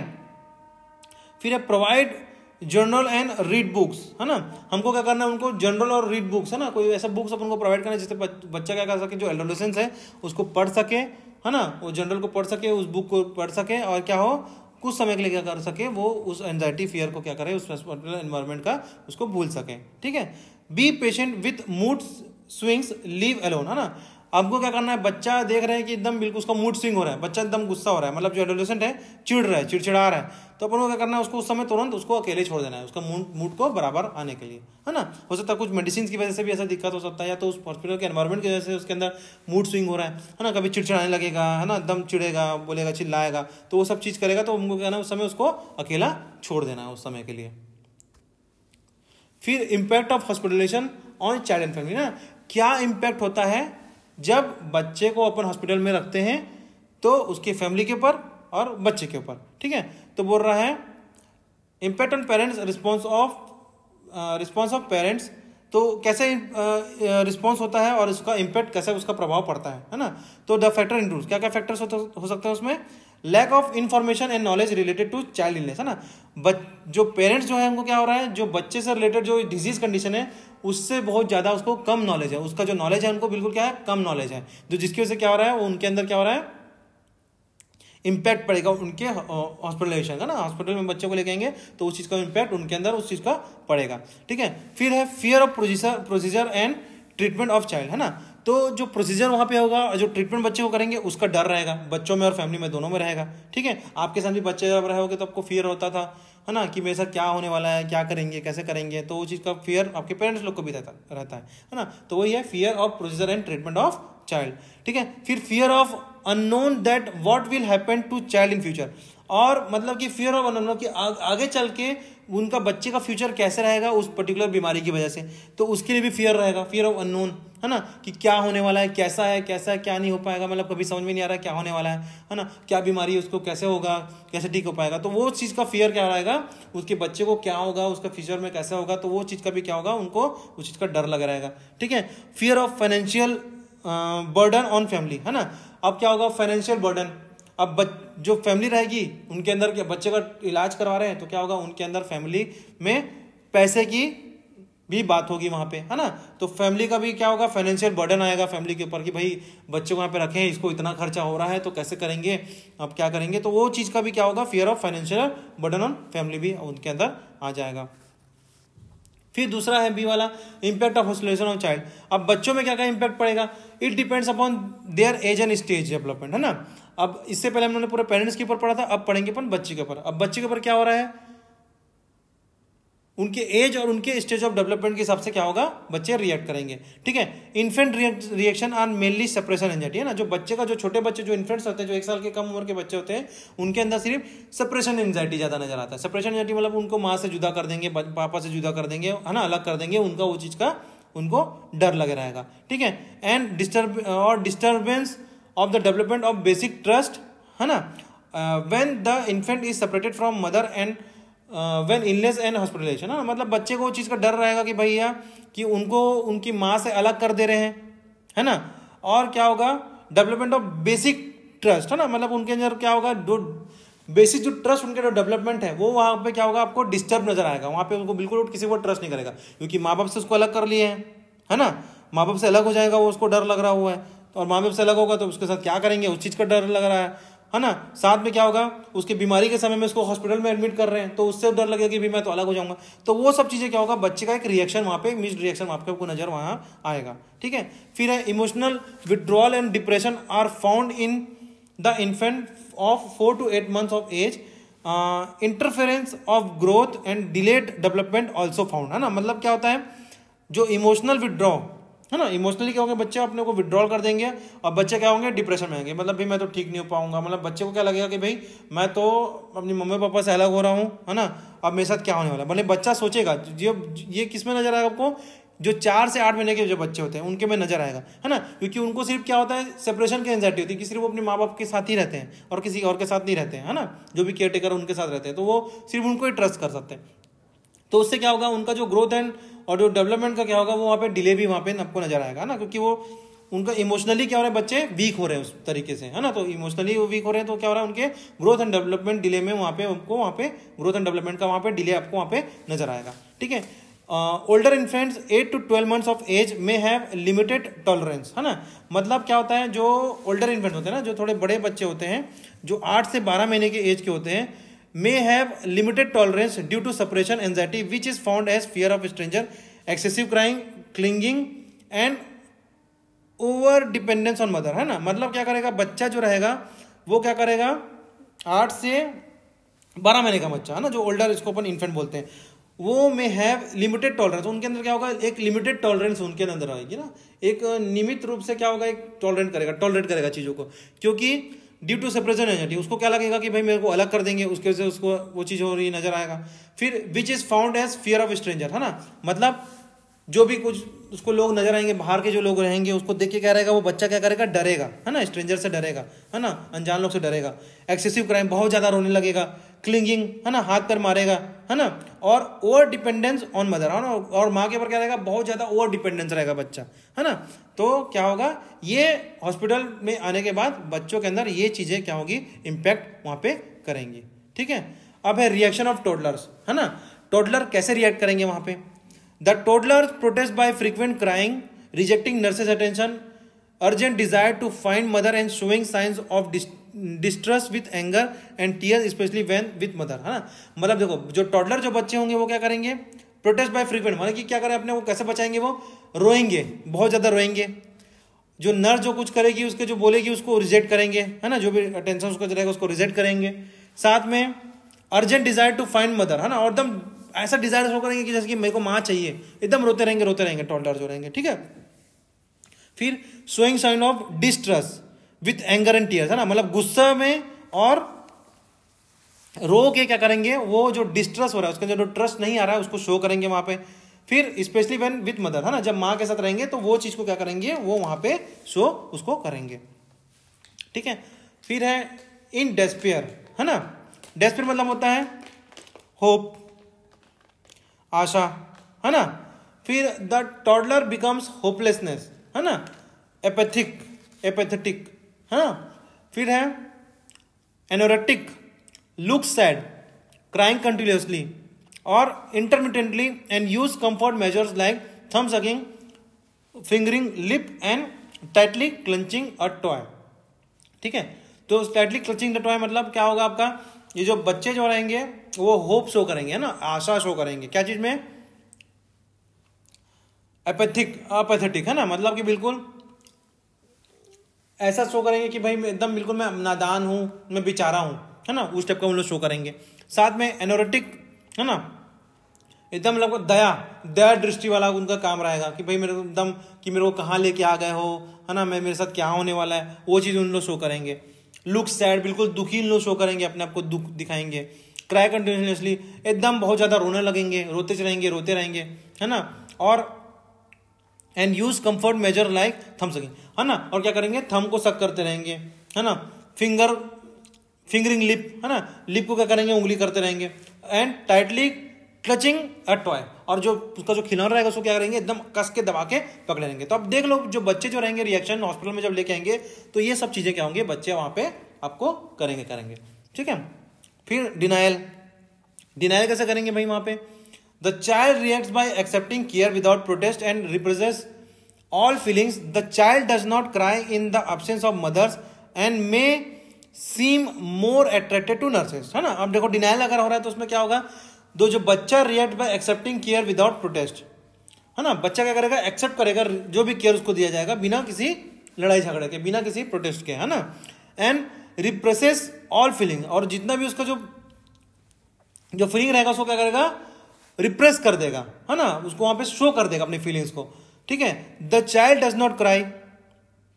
फिर है provide journal and read books, है ना। हमको क्या करना है, उनको जर्नल और रीड बुक्स, है ना, कोई ऐसा बुक्स अपन को प्रोवाइड करना है जिससे बच्चा क्या कर सके, जो एडोलेसेंस है उसको पढ़ सके, है ना, वो जर्नल को पढ़ सके, उस बुक को पढ़ सके, और क्या हो, कुछ समय के लिए क्या कर सके, वो उस एंजाइटी फियर को क्या करे, उस एनवायरमेंट का उसको भूल सके, ठीक है। Be patient with mood swings, leave alone, है ना। आपको क्या करना है, बच्चा देख रहे हैं कि एकदम बिल्कुल उसका मूड स्विंग हो रहा है, बच्चा एकदम गुस्सा हो रहा है, मतलब जो एडोलेसेंट है चिढ़ रहा है, चिड़चिड़ा रहा है, तो अपन को क्या करना है, उसको उस समय तुरंत उसको अकेले छोड़ देना है, उसका मूड को बराबर आने के लिए, है ना। हो सकता है कुछ मेडिसिन की वजह से भी ऐसा दिक्कत हो सकता है, या तो उस हॉस्पिटल के एनवायरमेंट की वजह से उसके अंदर मूड स्विंग हो रहा है ना, कभी चिड़चिड़ाने लगेगा, है ना, एकदम चिड़ेगा, बोलेगा, चिल्लाएगा, तो वो सब चीज़ करेगा। तो हमको क्या ना, उस समय उसको अकेला छोड़ देना है उस समय के लिए। फिर impact of hospitalisation on child and family, ना, क्या इम्पैक्ट होता है जब बच्चे को अपन हॉस्पिटल में रखते हैं, तो उसकी फैमिली के ऊपर और बच्चे के ऊपर, ठीक है। तो बोल रहा है impact on parents, response of parents, तो कैसे रिस्पॉन्स होता है और उसका इम्पैक्ट कैसे, उसका प्रभाव पड़ता है ना। तो द फैक्टर इंक्लूड्स, क्या क्या फैक्टर्स हो सकते हैं उसमें, lack of information and knowledge related to child illness, है ना। जो पेरेंट्स जो है उनको क्या हो रहा है, जो बच्चे से रिलेटेड जो डिजीज कंडीशन है उससे बहुत ज़्यादा उसको कम नॉलेज है, उसका जो नॉलेज है उनको बिल्कुल क्या है, कम नॉलेज है, जो जिसकी वजह से क्या हो रहा है, उनके अंदर क्या हो रहा है, इम्पैक्ट पड़ेगा उनके हॉस्पिटलाइजेशन का ना। हॉस्पिटल में बच्चे को लेके आएंगे तो उस चीज़ का इम्पैक्ट उनके अंदर उस चीज़ का पड़ेगा, ठीक है। फिर है fear of procedure and treatment of child, है ना। तो जो प्रोसीजर वहाँ पे होगा, जो ट्रीटमेंट बच्चे को करेंगे उसका डर रहेगा, बच्चों में और फैमिली में दोनों में रहेगा, ठीक है। आपके साथ भी बच्चे जब रहे होगे तो आपको फियर होता था, है ना, कि मेरे साथ क्या होने वाला है, क्या करेंगे, कैसे करेंगे, तो वो चीज़ का फियर आपके पेरेंट्स लोग को भी रहता है ना। तो वही है fear of procedure and treatment of child, ठीक है। फिर fear of unknown that what will happen to child in future, और मतलब कि फियर ऑफ अननोन कि आगे चल के उनका बच्चे का फ्यूचर कैसे रहेगा उस पर्टिकुलर बीमारी की वजह से, तो उसके लिए भी फियर रहेगा, फियर ऑफ अननोन, है ना, कि क्या होने वाला है, कैसा है क्या नहीं हो पाएगा, मतलब कभी समझ में नहीं आ रहा क्या होने वाला है ना, क्या बीमारी है, उसको कैसे होगा, कैसे ठीक हो पाएगा, तो वो चीज़ का फियर क्या रहेगा, उसके बच्चे को क्या होगा, उसका फ्यूचर में कैसे होगा, तो वो चीज़ का भी क्या होगा, उनको उस चीज़ का डर लगा रहेगा, ठीक है। Fear of financial burden on family, है ना। अब क्या होगा, फाइनेंशियल बर्डन, अब जो फैमिली रहेगी उनके अंदर क्या, बच्चे का इलाज करवा रहे हैं तो क्या होगा, उनके अंदर फैमिली में पैसे की भी बात होगी वहाँ पे, है ना। तो फैमिली का भी क्या होगा, फाइनेंशियल बर्डन आएगा फैमिली के ऊपर कि भाई बच्चे को यहाँ पे रखें, इसको इतना खर्चा हो रहा है तो कैसे करेंगे, अब क्या करेंगे, तो वो चीज़ का भी क्या होगा, fear of financial burden on family भी उनके अंदर आ जाएगा। फिर दूसरा है बी वाला, impact of hospitalisation of child. अब बच्चों में क्या क्या इंपैक्ट पड़ेगा, it depends upon their age and stage development, है ना। अब इससे पहले हमने पूरे पेरेंट्स के ऊपर पढ़ा था, अब पढ़ेंगे अपन बच्चे के ऊपर। अब बच्चे के ऊपर क्या हो रहा है, उनके एज और उनके स्टेज ऑफ डेवलपमेंट के हिसाब से क्या होगा, बच्चे रिएक्ट करेंगे, ठीक है। Infant reaction are mainly separation anxiety, है ना। जो बच्चे का, जो छोटे बच्चे, जो इन्फेंट्स होते हैं, जो 1 साल के कम उम्र के बच्चे होते हैं, उनके अंदर सिर्फ सेपरेशन एंजाइटी ज़्यादा नजर आता है। सेपरेशन एंजाइटी मतलब उनको माँ से जुदा कर देंगे, पापा से जुदा कर देंगे, है ना, अलग कर देंगे, उनका वो चीज़ का उनको डर लगे रहेगा, ठीक है। And disturbance of the development of basic trust, है ना, when the infant is separated from mother and when illness and hospitalisation, है ना। मतलब बच्चे को चीज़ का डर रहेगा कि भैया कि उनको उनकी माँ से अलग कर दे रहे हैं, है ना। और क्या होगा, डेवलपमेंट ऑफ बेसिक ट्रस्ट, है ना, मतलब उनके अंदर क्या होगा, बेसिक जो ट्रस्ट उनके जो डेवलपमेंट है वो वहाँ पे क्या होगा, आपको डिस्टर्ब नजर आएगा, वहाँ पे उनको बिल्कुल किसी को ट्रस्ट नहीं करेगा, क्योंकि माँ बाप से उसको अलग कर लिए हैं, है ना। माँ बाप से अलग हो जाएगा, वो उसको डर लग रहा हुआ है, और माँ बाप से अलग होगा तो उसके साथ क्या करेंगे उस चीज़ का डर लग रहा है ना। साथ में क्या होगा, उसकी बीमारी के समय में उसको हॉस्पिटल में एडमिट कर रहे हैं तो उससे डर लगेगा कि भी मैं तो अलग हो जाऊंगा। तो वो सब चीज़ें क्या होगा, बच्चे का एक रिएक्शन वहाँ पे, मिस्ड रिएक्शन आपको नजर वहाँ आएगा। ठीक है। फिर है emotional withdrawal and depression are found in the infant of 4 to 8 months of age, interference of growth and delayed development also found, है ना। मतलब क्या होता है, जो इमोशनल विड्रॉ है ना, इमोशनली क्या होंगे बच्चे अपने को विड्रॉल कर देंगे और बच्चे क्या होंगे, डिप्रेशन में आएंगे। मतलब भाई मैं तो ठीक नहीं हो पाऊंगा, मतलब बच्चे को क्या लगेगा कि भाई मैं तो अपनी मम्मी पापा से अलग हो रहा हूँ, है ना, अब मेरे साथ क्या होने वाला है। भले बच्चा सोचेगा, ये किस में नजर आएगा आपको, जो 4 से 8 महीने के जो बच्चे होते हैं उनके में नजर आएगा, है ना। क्योंकि उनको सिर्फ क्या होता है, सेपरेशन की एंजाइटी होती है कि सिर्फ वो अपने माँ बाप के साथ ही रहते हैं और किसी और के साथ नहीं रहते हैं, है ना। जो भी केयर टेकर उनके साथ रहते हैं तो वो सिर्फ उनको ही ट्रस्ट कर सकते हैं। तो उससे क्या होगा, उनका जो ग्रोथ एंड और जो डेवलपमेंट का क्या होगा, वो वहाँ पे डिले भी वहाँ पे आपको नजर आएगा ना। क्योंकि वो उनका इमोशनली क्या हो रहा है, बच्चे वीक हो रहे हैं उस तरीके से, है ना। तो इमोशनली वो वीक हो रहे हैं तो क्या हो रहा है, उनके ग्रोथ एंड डेवलपमेंट डिले में वहाँ पे उनको वहाँ पे ग्रोथ एंड डेवलपमेंट का वहाँ पे डिले आपको वहाँ पे नजर आएगा। ठीक है। Older infants 8 to 12 months of age में हैव लिमिटेड टॉलरेंस, है ना। मतलब क्या होता है, जो ओल्डर इन्फेंट होते हैं ना, जो थोड़े बड़े बच्चे होते हैं, जो 8 से 12 महीने के एज के होते हैं, may have limited tolerance due to separation anxiety which is found as fear of stranger, excessive crying, clinging and over dependence on mother, है ना। मतलब क्या करेगा बच्चा जो रहेगा वो क्या करेगा, 8 से 12 महीने का बच्चा, है ना, जो ओल्डर इसको अपन इन्फेंट बोलते हैं, वो में हैव लिमिटेड टॉलरेंस, उनके अंदर क्या होगा, एक लिमिटेड टॉलरेंस उनके अंदर आएगी ना, एक नियमित रूप से क्या होगा, एक टॉलरेट करेगा चीज़ों को। क्योंकि ड्यू टू सेपरेशन एंजाइटी उसको क्या लगेगा कि भाई मेरे को अलग कर देंगे, उसके वजह से उसको वो चीज़ हो रही नजर आएगा। फिर which is found as fear of stranger, है ना। मतलब जो भी कुछ उसको लोग नजर आएंगे, बाहर के जो लोग रहेंगे उसको देख के क्या रहेगा, वो बच्चा क्या करेगा, डरेगा, है ना, स्ट्रेंजर से डरेगा, है ना, अनजान लोग से डरेगा। एक्सेसिव क्राइम, बहुत ज्यादा रोने लगेगा। क्लिंगिंग, है ना, हाथ पैर मारेगा, है ना। और ओवर डिपेंडेंस ऑन मदर, है ना, और माँ के ऊपर क्या रहेगा, बहुत ज्यादा ओवर डिपेंडेंस रहेगा बच्चा, है ना। तो क्या होगा, ये हॉस्पिटल में आने के बाद बच्चों के अंदर ये चीजें क्या होगी, इंपैक्ट वहां पे करेंगी। ठीक है। अब है रिएक्शन ऑफ टोडलर्स, है ना। टोडलर कैसे रिएक्ट करेंगे वहां पे, the toddler protest by frequent crying, rejecting nurses attention, urgent desire to find mother and showing signs of distress with anger and tears especially when with mother, है ना। मतलब देखो जो टॉडलर जो बच्चे होंगे वो क्या करेंगे, प्रोटेस्ट बाय फ्रीक्वेंट, मतलब कि क्या करें अपने को कैसे बचाएंगे, वो रोएंगे, बहुत ज्यादा रोएंगे। जो नर्स जो कुछ करेगी उसके जो बोलेगी उसको रिजेक्ट करेंगे, है ना, जो भी अटेंशन उसको रहेगा उसको रिजेक्ट करेंगे। साथ में urgent desire to find mother, है ना, और एकदम ऐसा डिजायर शो करेंगे कि जैसे कि मेरे को माँ चाहिए, एकदम रोते रहेंगे टॉडलर जो रहेंगे। ठीक है। फिर showing sign of distress with anger and tears, है ना, मतलब गुस्सा में और रो के क्या करेंगे, वो जो डिस्ट्रेस हो रहा है उसका जो ट्रस्ट नहीं आ रहा है उसको शो करेंगे वहां पे। फिर स्पेशली व्हेन विथ मदर, है ना, जब माँ के साथ रहेंगे तो वो चीज को क्या करेंगे, वो वहां पे शो उसको करेंगे। ठीक है। फिर है इन डेस्पेयर, है ना। डेस्पेयर मतलब होता है होप, आशा, है ना। फिर द टॉडलर बिकम्स होपलेसनेस, है ना, एपेथेटिक, है ना। फिर है anorectic, look sad, crying continuously और intermittently and use comfort measures like thumb sucking, fingering lip and tightly clenching a toy. ठीक है। तो टाइटली क्लचिंग द टॉय मतलब क्या होगा आपका, ये जो बच्चे जो रहेंगे वो होप शो करेंगे, है ना, आशा शो करेंगे, क्या चीज में, अपेथेटिक, है ना, मतलब कि बिल्कुल ऐसा शो करेंगे कि भाई एकदम बिल्कुल मैं नादान हूं, मैं बेचारा हूं, है ना, उस टाइप का उन लोग शो करेंगे। साथ में एनोरेटिक, है ना, एकदम मतलब दया दृष्टि वाला उनका काम रहेगा कि भाई मेरे को एकदम कि मेरे को कहाँ लेके आ गए हो, है ना, मैं मेरे साथ क्या होने वाला है, वो चीज उन लोग शो करेंगे। लुक सैड, बिल्कुल दुखी लोग शो करेंगे, अपने आप को दुख दिखाएंगे। क्राई कंटिन्यूसली, एकदम बहुत ज्यादा रोने लगेंगे, रोते रहेंगे, है ना। और and use comfort measure like thumb sucking, है ना, और क्या करेंगे, थम को सक करते रहेंगे, है ना। फिंगरिंग लिप, है ना, लिप को क्या करेंगे, उंगली करते रहेंगे। And tightly clutching a toy, और जो उसका जो खिलौना रहेगा उसको क्या करेंगे, एकदम कस के दबा के पकड़ लेंगे। तो अब देख लो जो बच्चे जो रहेंगे रिएक्शन हॉस्पिटल में जब लेके आएंगे तो ये सब चीजें क्या होंगे, बच्चे वहां पे आपको करेंगे। ठीक है। फिर डिनायल कैसे करेंगे भाई वहां पे, the child reacts by accepting care without protest and represents all feelings, the child does not cry in the absence of mothers and may seem more attracted to nurses, है ना। अब देखो डिनाइल अगर हो रहा है तो उसमें क्या होगा, दो जो बच्चा react bye accepting care without protest, है ना। बच्चा क्या करेगा, एक्सेप्ट करेगा जो भी केयर उसको दिया जाएगा बिना किसी लड़ाई झगड़े के, बिना किसी प्रोटेस्ट के, है ना। एंड रिप्रेसेस ऑल फीलिंग, और जितना भी उसका जो फीलिंग रहेगा उसको क्या करेगा, रिप्रेस कर देगा, है ना, उसको वहां पे शो कर देगा अपनी फीलिंग्स को, ठीक है। The child does not cry,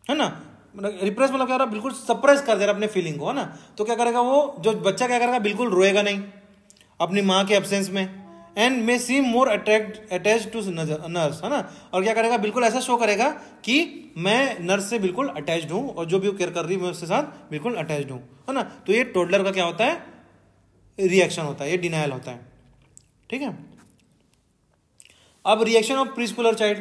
है ना, रिप्रेस मतलब क्या रहा, बिल्कुल सप्रेस कर दे रहा अपने फीलिंग को, है ना। तो क्या करेगा वो जो बच्चा क्या करेगा, बिल्कुल रोएगा नहीं अपनी माँ के एब्सेंस में, and may seem more attach to nurse, है ना। और क्या करेगा, बिल्कुल ऐसा शो करेगा कि मैं नर्स से बिल्कुल अटैच्ड हूं और जो भी वो केयर कर रही है मैं उसके साथ बिल्कुल अटैच्ड हूं, है ना। तो ये टोडलर का क्या होता है, रिएक्शन होता है, ये डिनायल होता है, ठीक है। अब reaction of preschooler child,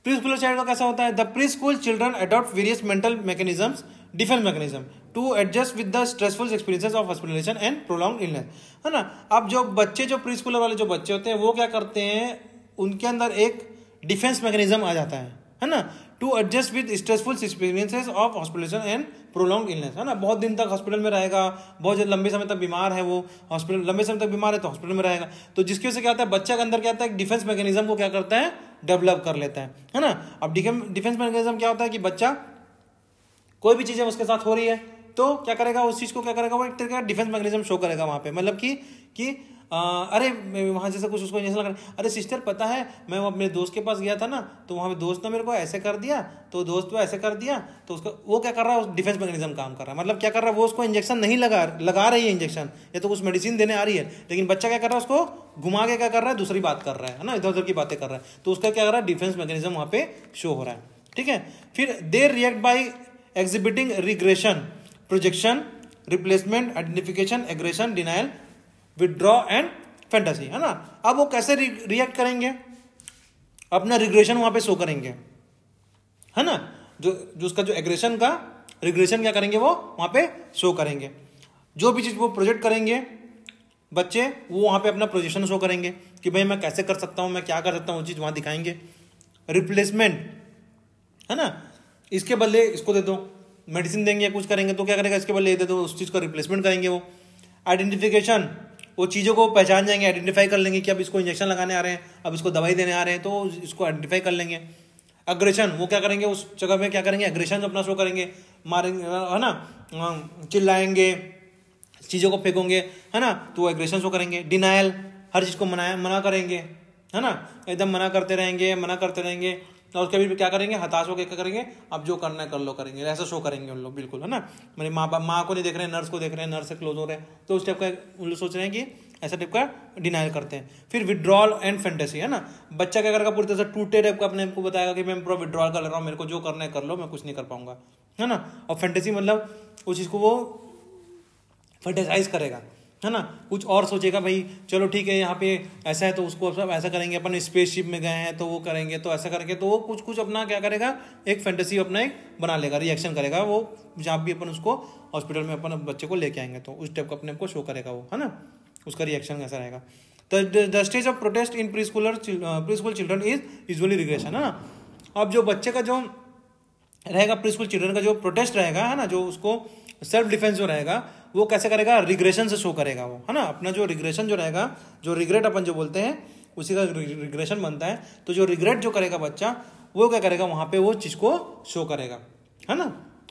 preschooler child का कैसा होता है, the preschool children adopt various mental mechanisms, defence mechanism to adjust with the stressful experiences of hospitalisation and prolonged illness, है ना। अब जो बच्चे, जो प्री स्कूलर वाले जो बच्चे होते हैं वो क्या करते हैं, उनके अंदर एक डिफेंस मैकेनिज्म आ जाता है ना, to adjust with stressful experiences of hospitalisation and prolonged illness, है ना। बहुत दिन तक हॉस्पिटल में रहेगा, बहुत लंबे समय तक बीमार है वो, हॉस्पिटल लंबे समय तक बीमार है तो हॉस्पिटल में रहेगा, तो जिसकी वजह से क्या होता है, बच्चा के अंदर क्या होता है, डिफेंस मैकेनिज्म को क्या करता है, डेवलप कर लेता है ना। अब डिफेंस मैकेनिज्म क्या होता है कि बच्चा कोई भी चीजें उसके साथ हो रही है तो क्या करेगा, उस चीज को क्या करेगा, वो एक तरह का डिफेंस मैकेनिज्म शो करेगा वहां पे, मतलब कि अरे वहां जैसे कुछ उसको इंजेक्शन लगा, अरे सिस्टर पता है मैं वो अपने दोस्त के पास गया था ना, तो वहां पे दोस्त ने मेरे को ऐसे कर दिया, तो दोस्त को ऐसे कर दिया, तो उसका वो क्या कर रहा है, डिफेंस मैकेनिज्म काम कर रहा है। मतलब क्या कर रहा है, वो उसको इंजेक्शन नहीं लगा रही है इंजेक्शन, या तो कुछ मेडिसिन देने आ रही है, लेकिन बच्चा क्या कर रहा है, उसको घुमा के क्या कर रहा है, दूसरी बात कर रहा है ना, इधर उधर की बातें कर रहा है, तो उसका क्या कर रहा है, डिफेंस मैकेनिज्म वहां पे शो हो रहा है, ठीक है। फिर they react by exhibiting regression, projection, replacement, identification, aggression, denial, withdraw and fantasy, है ना। अब वो कैसे रिएक्ट करेंगे, अपना रिग्रेशन वहां पे शो करेंगे, है ना, जो उसका जो एग्रेशन का रिग्रेशन क्या करेंगे, वो वहां पे शो करेंगे, जो भी चीज वो प्रोजेक्ट करेंगे बच्चे, वो वहां पे अपना प्रोजेक्शन शो करेंगे कि भाई मैं कैसे कर सकता हूं, मैं क्या कर सकता हूं, वो चीज वहां दिखाएंगे। रिप्लेसमेंट, है ना, इसके बदले इसको दे दो, मेडिसिन देंगे या कुछ करेंगे तो क्या करेगा, इसके बदले दे दो, उस चीज का रिप्लेसमेंट करेंगे वो। आइडेंटिफिकेशन, वो चीज़ों को पहचान जाएंगे, आइडेंटिफाई कर लेंगे कि अब इसको इंजेक्शन लगाने आ रहे हैं, अब इसको दवाई देने आ रहे हैं, तो इसको आइडेंटिफाई कर लेंगे। अग्रेशन, वो क्या करेंगे, उस जगह में क्या करेंगे, अग्रेशन अपना शो करेंगे, मारेंगे, है ना, चिल्लाएंगे, चीज़ों को फेंकोगे, है ना, तो वो एग्रेशन शो करेंगे। डिनायल, हर चीज़ को मना करेंगे, है ना, एकदम मना करते रहेंगे, और उसके भी क्या करेंगे, हताश होकर क्या करेंगे, अब जो करना है कर लो करेंगे, ऐसा शो करेंगे उन लोग, बिल्कुल, है ना। मेरे माँ को नहीं देख रहे हैं, नर्स को देख रहे हैं, नर्स से क्लोज हो रहे हैं, तो उस टाइप का उन लोग सोच रहे हैं कि ऐसा टाइप का डिनाइल करते हैं। फिर विड्रॉल एंड फैंटेसी, है ना, बच्चा क्या करेगा, पूरी तरह से टूटे टाइप का अपने को बताएगा कि मैं पूरा विड्रॉल कर ले रहा हूँ, मेरे को जो करना है कर लो, मैं कुछ नहीं कर पाऊंगा, है ना। और फैंटेसी मतलब उस चीज़ को वो फैंटेसाइज करेगा, है ना, कुछ और सोचेगा, भाई चलो ठीक है यहाँ पे ऐसा है तो उसको सब ऐसा करेंगे, अपन स्पेसशिप में गए हैं तो वो करेंगे, तो ऐसा करके तो वो कुछ अपना क्या करेगा, एक फैंटेसी अपना एक बना लेगा, रिएक्शन करेगा वो, जहाँ भी अपन उसको हॉस्पिटल में अपन बच्चे को लेके आएंगे तो उस टाइप का अपने को शो करेगा वो, है ना, उसका रिएक्शन कैसा रहेगा। The stage of protest in pre school children is usually regression, है ना। अब जो बच्चे का जो रहेगा, प्री स्कूल चिल्ड्रन का जो प्रोटेस्ट रहेगा, है ना, जो उसको सेल्फ डिफेंस जो रहेगा वो कैसे करेगा, रिग्रेशन से शो करेगा वो, है ना, अपना जो रिग्रेशन जो रहेगा, जो रिग्रेट अपन जो बोलते हैं उसी का रिग्रेशन बनता है, तो जो रिग्रेट जो करेगा बच्चा वो क्या करेगा, वहां पे वो चीज को शो करेगा, है ना,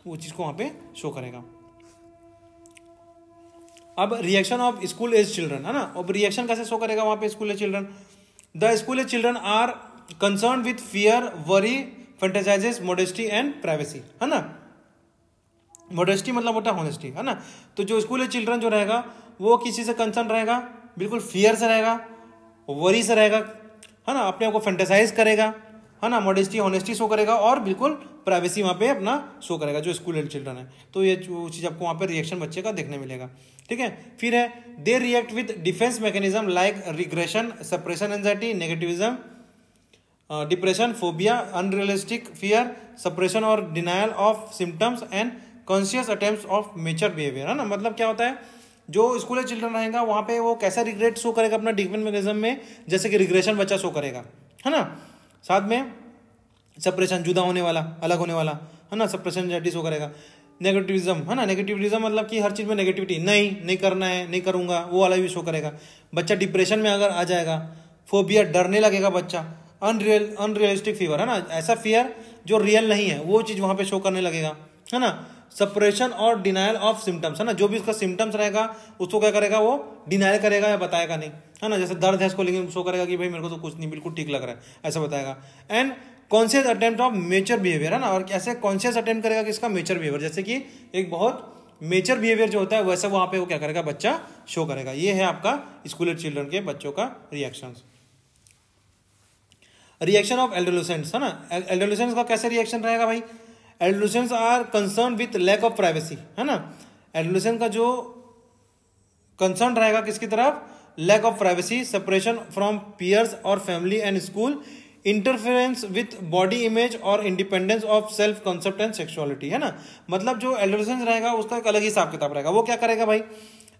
वो चीज को वहां पे शो करेगा। अब reaction of school age children, है ना, अब रिएक्शन कैसे शो करेगा वहां पे school age children, the school age children are concern with fear, worry, fantasizes, modesty and privacy, है ना। मॉडेस्टी मतलब होता है होनेस्टी, है ना। तो जो स्कूल एज चिल्ड्रन जो रहेगा वो किसी से कंसर्न रहेगा, बिल्कुल फियर से रहेगा, वरी से रहेगा, है ना, अपने आप को फैंटेसाइज करेगा, है ना, मॉडेस्टी होनेस्टी शो करेगा, और बिल्कुल प्राइवेसी वहाँ पे अपना शो करेगा जो स्कूल एज चिल्ड्रन है। तो ये चीज़ आपको वहाँ पे रिएक्शन बच्चे का देखने मिलेगा, ठीक है। फिर है they react with defense mechanism like regression, separation anxiety, negativism, depression, phobia, unrealistic fear, suppression और denial of symptoms and conscious attempts of mature behaviour, है ना। मतलब क्या होता है, जो स्कूल एज चिल्ड्रन रहेगा वहाँ पे वो कैसा रिग्रेट शो करेगा अपना डिफेंस मैकेनिज्म में, जैसे कि रिग्रेशन बच्चा शो करेगा, है ना, साथ में सप्रेशन जुदा होने वाला, अलग होने वाला, है ना, सप्रेशन एंजाइटी शो करेगा। नेगेटिविज्म, है ना, नेगेटिविज्म मतलब कि हर चीज़ में नेगेटिविटी, नहीं करना है, नहीं करूँगा, वो वाला भी शो करेगा। बच्चा डिप्रेशन में अगर आ जाएगा, फोबिया, डरने लगेगा बच्चा, अनरियलिस्टिक फीवर, है ना, ऐसा फियर जो रियल नहीं है वो चीज़ वहाँ पे शो करने लगेगा, है ना। सप्रेशन और डिनायल ऑफ सिम्टम्स, है ना, जो भी उसका सिम्टम्स रहेगा उसको क्या करेगा, वो डिनायल करेगा या बताएगा नहीं, है ना। जैसे दर्द है उसको, लेकिन शो करेगा कि भाई मेरे को तो कुछ नहीं, बिल्कुल ठीक लग रहा है, ऐसा बताएगा। And conscious attempt of mature behaviour, है ना, और कैसे कॉन्शियस अटेम्प्ट करेगा किसका, मेचर बिहेवियर, जैसे कि एक बहुत मेचर बिहेवियर जो होता है वैसे वहाँ पे वो क्या करेगा, बच्चा शो करेगा। ये है आपका स्कूल एज चिल्ड्रन के बच्चों का रिएक्शंस। रिएक्शन ऑफ एडोलेसेंट्स, है ना, एडोलेसेंट्स का कैसे रिएक्शन रहेगा भाई। Adolescents are concern with lack of privacy, है ना। एडोलेसेंट का जो कंसर्न रहेगा किसकी तरफ, lack of privacy, separation from peers और family and school, interference with body image और independence of self concept and sexuality, है ना। मतलब जो एडोलेसेंस रहेगा उसका एक अलग ही हिसाब किताब रहेगा। वो क्या करेगा भाई,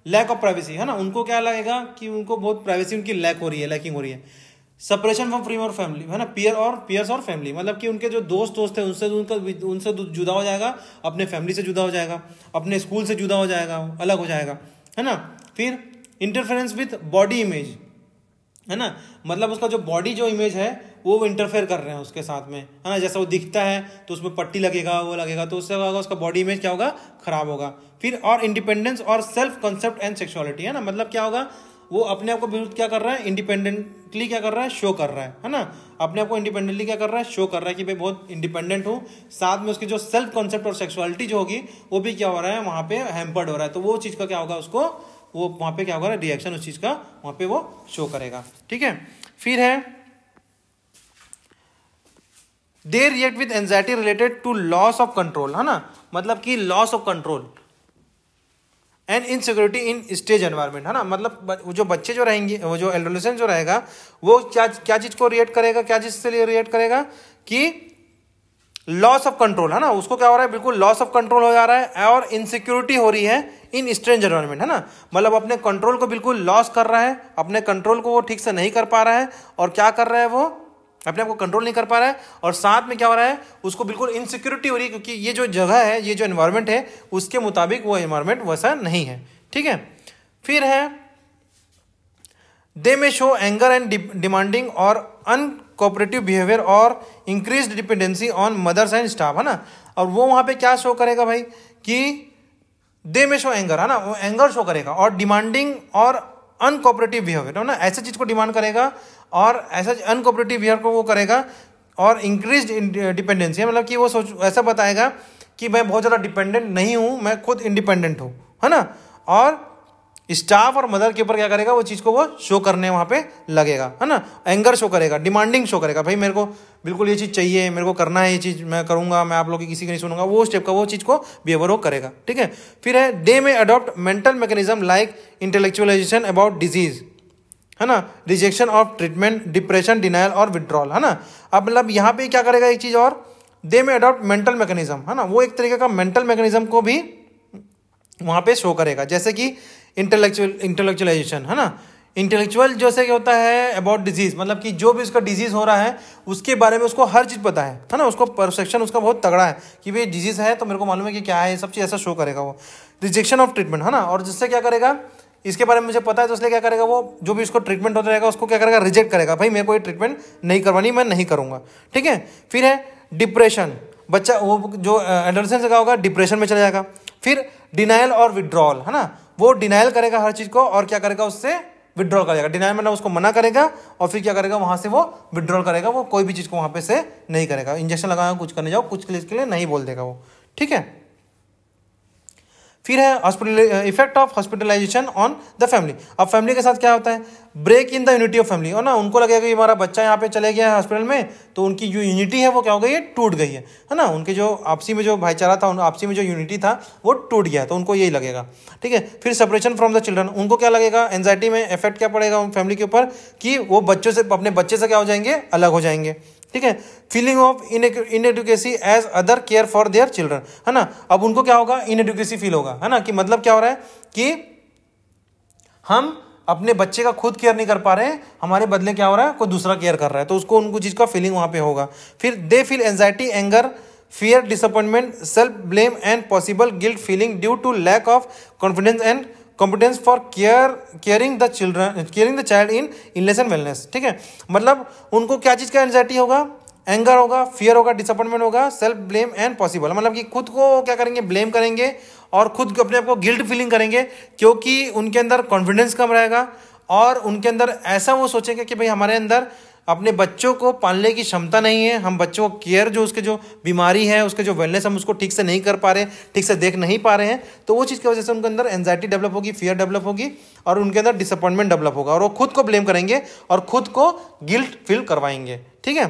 लैक ऑफ प्राइवेसी, है ना, उनको क्या लगेगा कि उनको बहुत प्राइवेसी उनकी लैकिंग हो रही है। सेपरेशन फ्रॉम फ्री और फैमिली, है ना, पीयर्स और फैमिली, मतलब कि उनके जो दोस्त थे उनसे जुदा हो जाएगा, अपने फैमिली से जुदा हो जाएगा, अपने स्कूल से जुदा हो जाएगा, अलग हो जाएगा, है ना। फिर इंटरफेरेंस विथ बॉडी इमेज, है ना, मतलब उसका जो बॉडी जो इमेज है वो इंटरफेयर कर रहे हैं उसके साथ में, है ना। जैसा वो दिखता है तो उसमें पट्टी लगेगा, वो लगेगा, तो उससे होगा उसका बॉडी इमेज क्या होगा, खराब होगा। फिर और इंडिपेंडेंस और सेल्फ कॉन्सेप्ट एंड सेक्सुअलिटी, है ना, मतलब क्या होगा, वो अपने आप को विरुद्ध क्या कर रहा है, इंडिपेंडेंटली क्या कर रहा है, शो कर रहा है ना, अपने आप को इंडिपेंडेंटली क्या कर रहा है, शो कर रहा है कि भाई बहुत इंडिपेंडेंट हूँ। साथ में उसकी जो सेल्फ कॉन्सेप्ट और सेक्सुअलिटी जो होगी वो भी क्या हो रहा है, वहाँ पे हैम्पर्ड हो रहा है। तो वो चीज़ का क्या होगा, उसको वो वहाँ पे क्या होगा, रिएक्शन उस चीज़ का वहाँ पे वो शो करेगा, ठीक है। फिर है they react with anxiety related to loss of control, है ना, मतलब कि loss of control and insecurity in stage environment, है ना, मतलब जो बच्चे जो रहेंगे, वो जो एडोलेसेंट जो रहेगा वो क्या चीज़ को रिएक्ट करेगा, क्या चीज़ से रिएक्ट करेगा कि लॉस ऑफ कंट्रोल, है ना, उसको क्या हो रहा है, बिल्कुल लॉस ऑफ कंट्रोल हो जा रहा है और इनसिक्योरिटी हो रही है इन स्ट्रेंज एनवायरनमेंट, है ना, मतलब अपने कंट्रोल को बिल्कुल लॉस कर रहा है, अपने कंट्रोल को वो ठीक से नहीं कर पा रहा है, और क्या कर रहा है, वो अपने आप को कंट्रोल नहीं कर पा रहा है, और साथ में क्या हो रहा है, उसको बिल्कुल इनसिक्योरिटी हो रही है, क्योंकि ये जो जगह है, ये जो एनवायरनमेंट है उसके मुताबिक वो एनवायरनमेंट वैसा नहीं है, ठीक है। फिर है दे में शो एंगर एंड डिमांडिंग और अनकोऑपरेटिव बिहेवियर और increase dependency on mothers and staff, है ना, और वो वहाँ पे क्या शो करेगा भाई कि दे में शो एंगर, है ना, वो एंगर शो करेगा, और डिमांडिंग और अनकोऑपरेटिव बिहेवियर, है ना, ऐसे चीज़ को डिमांड करेगा और ऐसा अनकोऑपरेटिव बिहेवियर को वो करेगा, और इंक्रीज डिपेंडेंसी, मतलब कि वो ऐसा बताएगा कि मैं बहुत ज़्यादा डिपेंडेंट नहीं हूँ, मैं खुद इंडिपेंडेंट हूँ, है ना, और स्टाफ और मदर के ऊपर क्या करेगा, वो चीज़ को वो शो करने वहाँ पे लगेगा, है ना, एंगर शो करेगा, डिमांडिंग शो करेगा, भाई मेरे को बिल्कुल ये चीज़ चाहिए, मेरे को करना है, ये चीज़ मैं करूँगा, मैं आप लोग की किसी की नहीं सुनूंगा, वो स्टेप का वो चीज़ को बिहेवियर वो करेगा, ठीक है। फिर है दे में adopt mental mechanism like intellectualisation about disease, है ना, rejection of treatment, depression, denial और विड्रॉल, है ना। अब मतलब यहाँ पे क्या करेगा एक चीज़ और, दे में अडॉप्ट मेंटल मैकेनिज्म, है ना, वो एक तरीके का मेंटल मैकेनिज्म को भी वहाँ पे शो करेगा, जैसे कि इंटेलेक्चुअलाइजेशन, है ना, इंटेलेक्चुअल जैसे क्या होता है अबाउट डिजीज, मतलब कि जो भी उसका डिजीज हो रहा है उसके बारे में उसको हर चीज़ पता है ना, उसको परसेप्शन उसका बहुत तगड़ा है कि भाई डिजीज है तो मेरे को मालूम है कि क्या है, ये सब चीज़ ऐसा शो करेगा वो। रिजेक्शन ऑफ ट्रीटमेंट, है ना, और जिससे क्या करेगा, इसके बारे में मुझे पता है तो इसलिए क्या करेगा, वो जो भी इसको ट्रीटमेंट होता रहेगा उसको क्या करेगा, रिजेक्ट करेगा, भाई मेरे को ये ट्रीटमेंट नहीं करवानी, मैं नहीं करूँगा, ठीक है। फिर है डिप्रेशन, बच्चा वो जो एडोलेसेंस का होगा डिप्रेशन में चला जाएगा। फिर डिनायल और विड्रॉल, है ना, वो डिनायल करेगा हर चीज़ को और क्या करेगा, उससे विड्रॉल करेगा। डिनायल मतलब उसको मना करेगा और फिर क्या करेगा, वहाँ से वो विड्रॉल करेगा, वो कोई भी चीज़ को वहाँ पे से नहीं करेगा, इंजेक्शन लगाएगा, कुछ करने जाओ, कुछ के लिए नहीं बोल देगा वो, ठीक है। फिर है hospital effect of hospitalisation on the family. अब फैमिली के साथ क्या होता है, break in the unity of family, और ना उनको लगेगा कि हमारा बच्चा यहाँ पे चले गया है हॉस्पिटल में, तो उनकी जो यूनिटी है वो क्या हो गई है, टूट गई है ना, उनके जो आपसी में जो भाईचारा था, आपसी में जो यूनिटी था वो टूट गया है, तो उनको यही लगेगा, ठीक है। फिर सेपरेशन फ्रॉम द चिल्ड्रन, उनको क्या लगेगा, एंजाइटी में इफेक्ट क्या पड़ेगा फैमिली के ऊपर कि वो बच्चों से, अपने बच्चे से क्या हो जाएंगे, अलग हो जाएंगे, ठीक है। Feeling of inadequacy as other care for their children, है ना, अब उनको क्या होगा, इनएडुकेसी फील होगा, है ना, कि मतलब क्या हो रहा है कि हम अपने बच्चे का खुद केयर नहीं कर पा रहे हैं, हमारे बदले क्या हो रहा है, कोई दूसरा केयर कर रहा है, तो उसको उनको चीज़ का फीलिंग वहाँ पे होगा। फिर they feel anxiety, anger, fear, disappointment, self blame and possible guilt feeling due to lack of confidence and competence for caring the child in illness and wellness। ठीक है, मतलब उनको क्या चीज़ का एंजाइटी होगा, एंगर होगा, फियर होगा, डिसअपॉइंटमेंट होगा, सेल्फ ब्लेम एंड पॉसिबल, मतलब कि खुद को क्या करेंगे, ब्लेम करेंगे और खुद अपने आप को गिल्ट फीलिंग करेंगे क्योंकि उनके अंदर कॉन्फिडेंस कम रहेगा और उनके अंदर ऐसा वो सोचेंगे कि भाई हमारे अंदर अपने बच्चों को पालने की क्षमता नहीं है, हम बच्चों को केयर जो उसके जो बीमारी है, उसके जो वेलनेस, हम उसको ठीक से नहीं कर पा रहे, ठीक से देख नहीं पा रहे हैं, तो वो चीज़ की वजह से उनके अंदर एंजाइटी डेवलप होगी, फियर डेवलप होगी और उनके अंदर डिसअपॉइंटमेंट डेवलप होगा और वो खुद को ब्लेम करेंगे और खुद को गिल्ट फील करवाएंगे। ठीक है,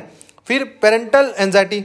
फिर पेरेंटल एंजाइटी,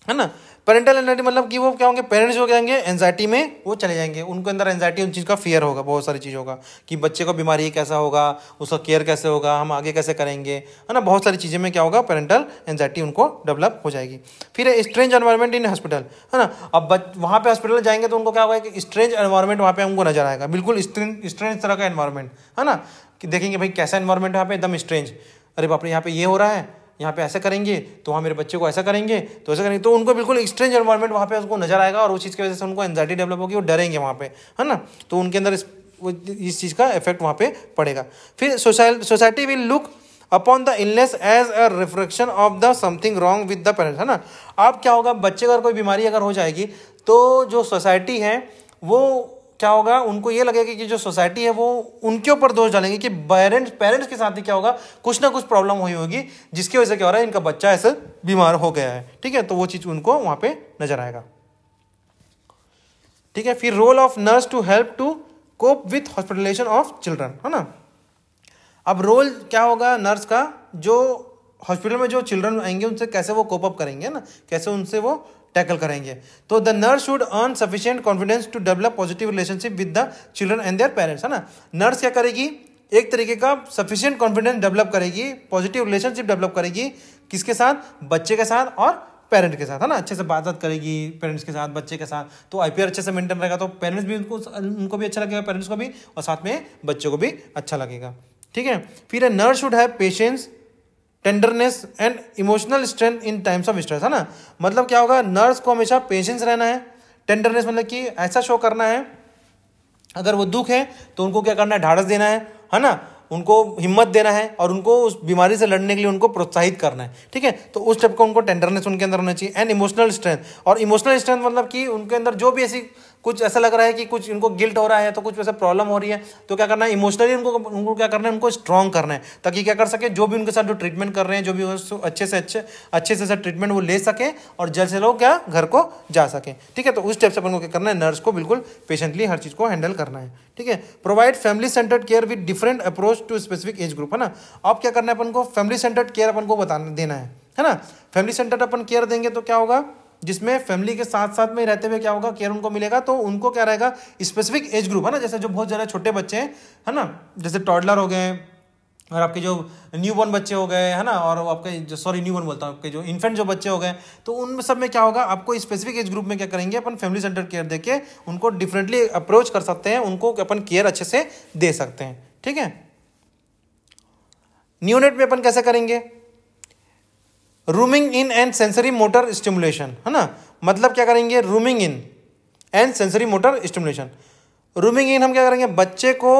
है ना, पेरेंटल एंजाइटी मतलब कि वो क्या होंगे, पेरेंट्स हो जाएंगे एंजाइटी में, वो चले जाएंगे, उनके अंदर एंजाइटी, उन चीज़ का फियर होगा, बहुत सारी चीज़ होगा कि बच्चे को बीमारी कैसा होगा, उसका केयर कैसे होगा, हम आगे कैसे करेंगे, है ना, बहुत सारी चीज़ें में क्या होगा, पेरेंटल एंजाइटी उनको डेवलप हो जाएगी। फिर स्ट्रेंज एनवायरनमेंट इन हॉस्पिटल, है ना, अब वहाँ पे हॉस्पिटल जाएंगे तो उनको क्या होगा कि स्ट्रेंज एनवायरनमेंट वहाँ पे उनको नजर आएगा, बिल्कुल स्ट्रेंज तरह का एनवायरनमेंट, है ना, कि देखेंगे भाई कैसा एनवायरनमेंट यहाँ पे, एकदम स्ट्रेंज, अरे बाप रे यहाँ पे ये हो रहा है, यहाँ पे ऐसा करेंगे तो वहाँ मेरे बच्चे को ऐसा करेंगे तो ऐसा करेंगे, तो उनको बिल्कुल एक्सट्रेंज एनवायरनमेंट वहाँ पे उसको नजर आएगा और उस चीज़ की वजह से उनको एंजाइटी डेवलप होगी, वो डरेंगे वहाँ पे, है ना, तो उनके अंदर इस चीज़ का इफेक्ट वहाँ पे पड़ेगा। फिर society will look upon the illness as a reflection of the something wrong with the parents, है ना। अब क्या होगा, बच्चे अगर कोई बीमारी अगर हो जाएगी तो जो सोसाइटी है वो क्या होगा, उनको ये लगेगा कि जो सोसाइटी है वो उनके ऊपर दोष डालेंगे कि पेरेंट्स के साथ ही क्या होगा, कुछ ना कुछ प्रॉब्लम हुई होगी जिसकी वजह से क्या हो रहा है, इनका बच्चा ऐसे बीमार हो गया है। ठीक है, तो वो चीज़ उनको वहाँ पे नजर आएगा। ठीक है, फिर role of nurse to help to cope with hospitalisation of children, है ना। अब रोल क्या होगा नर्स का, जो हॉस्पिटल में जो चिल्ड्रन आएंगे उनसे कैसे वो कोप अप करेंगे ना, कैसे उनसे वो टैकल करेंगे। तो the nurse should earn sufficient confidence to develop positive relationship with the children and their parents, है ना। नर्स क्या करेगी, एक तरीके का सफिशिएंट कॉन्फिडेंस डेवलप करेगी, पॉजिटिव रिलेशनशिप डेवलप करेगी, किसके साथ, बच्चे के साथ और पेरेंट के साथ, है ना, अच्छे से बात करेगी पेरेंट्स के साथ, बच्चे के साथ, तो आईपीआर अच्छे से मेंटेन रहेगा तो पेरेंट्स भी उनको भी अच्छा लगेगा, पेरेंट्स को भी, और साथ में बच्चों को भी अच्छा लगेगा। ठीक है, फिर nurse should have patience, tenderness and emotional strength in times of stress, है ना। मतलब क्या होगा, नर्स को हमेशा पेशेंस रहना है, टेंडरनेस मतलब कि ऐसा शो करना है, अगर वो दुख है तो उनको क्या करना है, ढाढ़स देना है ना, उनको हिम्मत देना है और उनको उस बीमारी से लड़ने के लिए उनको प्रोत्साहित करना है। ठीक है, तो उस टाइप का उनको टेंडरनेस उनके अंदर होना चाहिए। एंड इमोशनल स्ट्रेंथ, और इमोशनल स्ट्रेंथ मतलब कि उनके अंदर जो भी ऐसी कुछ ऐसा लग रहा है कि कुछ इनको गिल्ट हो रहा है, तो कुछ ऐसा प्रॉब्लम हो रही है, तो क्या करना है, इमोशनली उनको क्या करना है, उनको स्ट्रॉन्ग करना है, ताकि क्या कर सके, जो भी उनके साथ जो ट्रीटमेंट कर रहे हैं, जो भी अच्छे से ट्रीटमेंट वो ले सके और जल्द से लोग क्या घर को जा सके। ठीक है, तो उस टाइप से अपन को क्या करना है, नर्स को बिल्कुल पेशेंटली हर चीज़ को हैंडल करना है। ठीक है, provide family centred care with different approach to specific age group, है ना। अब क्या करना है, अपन को फैमिली सेंटर्ड केयर अपन को देना है ना। फैमिली सेंटर्ड अपन केयर देंगे तो क्या होगा, जिसमें फैमिली के साथ साथ में रहते हुए क्या होगा, केयर उनको मिलेगा, तो उनको क्या रहेगा, स्पेसिफिक एज ग्रुप, है ना, जैसे जो बहुत ज़्यादा छोटे बच्चे हैं, है ना, जैसे टॉडलर हो गए और आपके जो न्यूबॉर्न बच्चे हो गए, है ना, और आपके जो न्यूबॉर्न बोलता हूँ, आपके जो इन्फेंट जो बच्चे हो गए, तो उन सब में क्या होगा, आपको स्पेसिफिक एज ग्रुप में क्या करेंगे, अपन फैमिली सेंटर केयर देके उनको डिफरेंटली अप्रोच कर सकते हैं, उनको अपन केयर अच्छे से दे सकते हैं। ठीक है, न्यूनेट में अपन कैसे करेंगे, rooming in and sensory motor stimulation, है ना। मतलब क्या करेंगे, rooming in and sensory motor stimulation. Rooming in हम क्या करेंगे, बच्चे को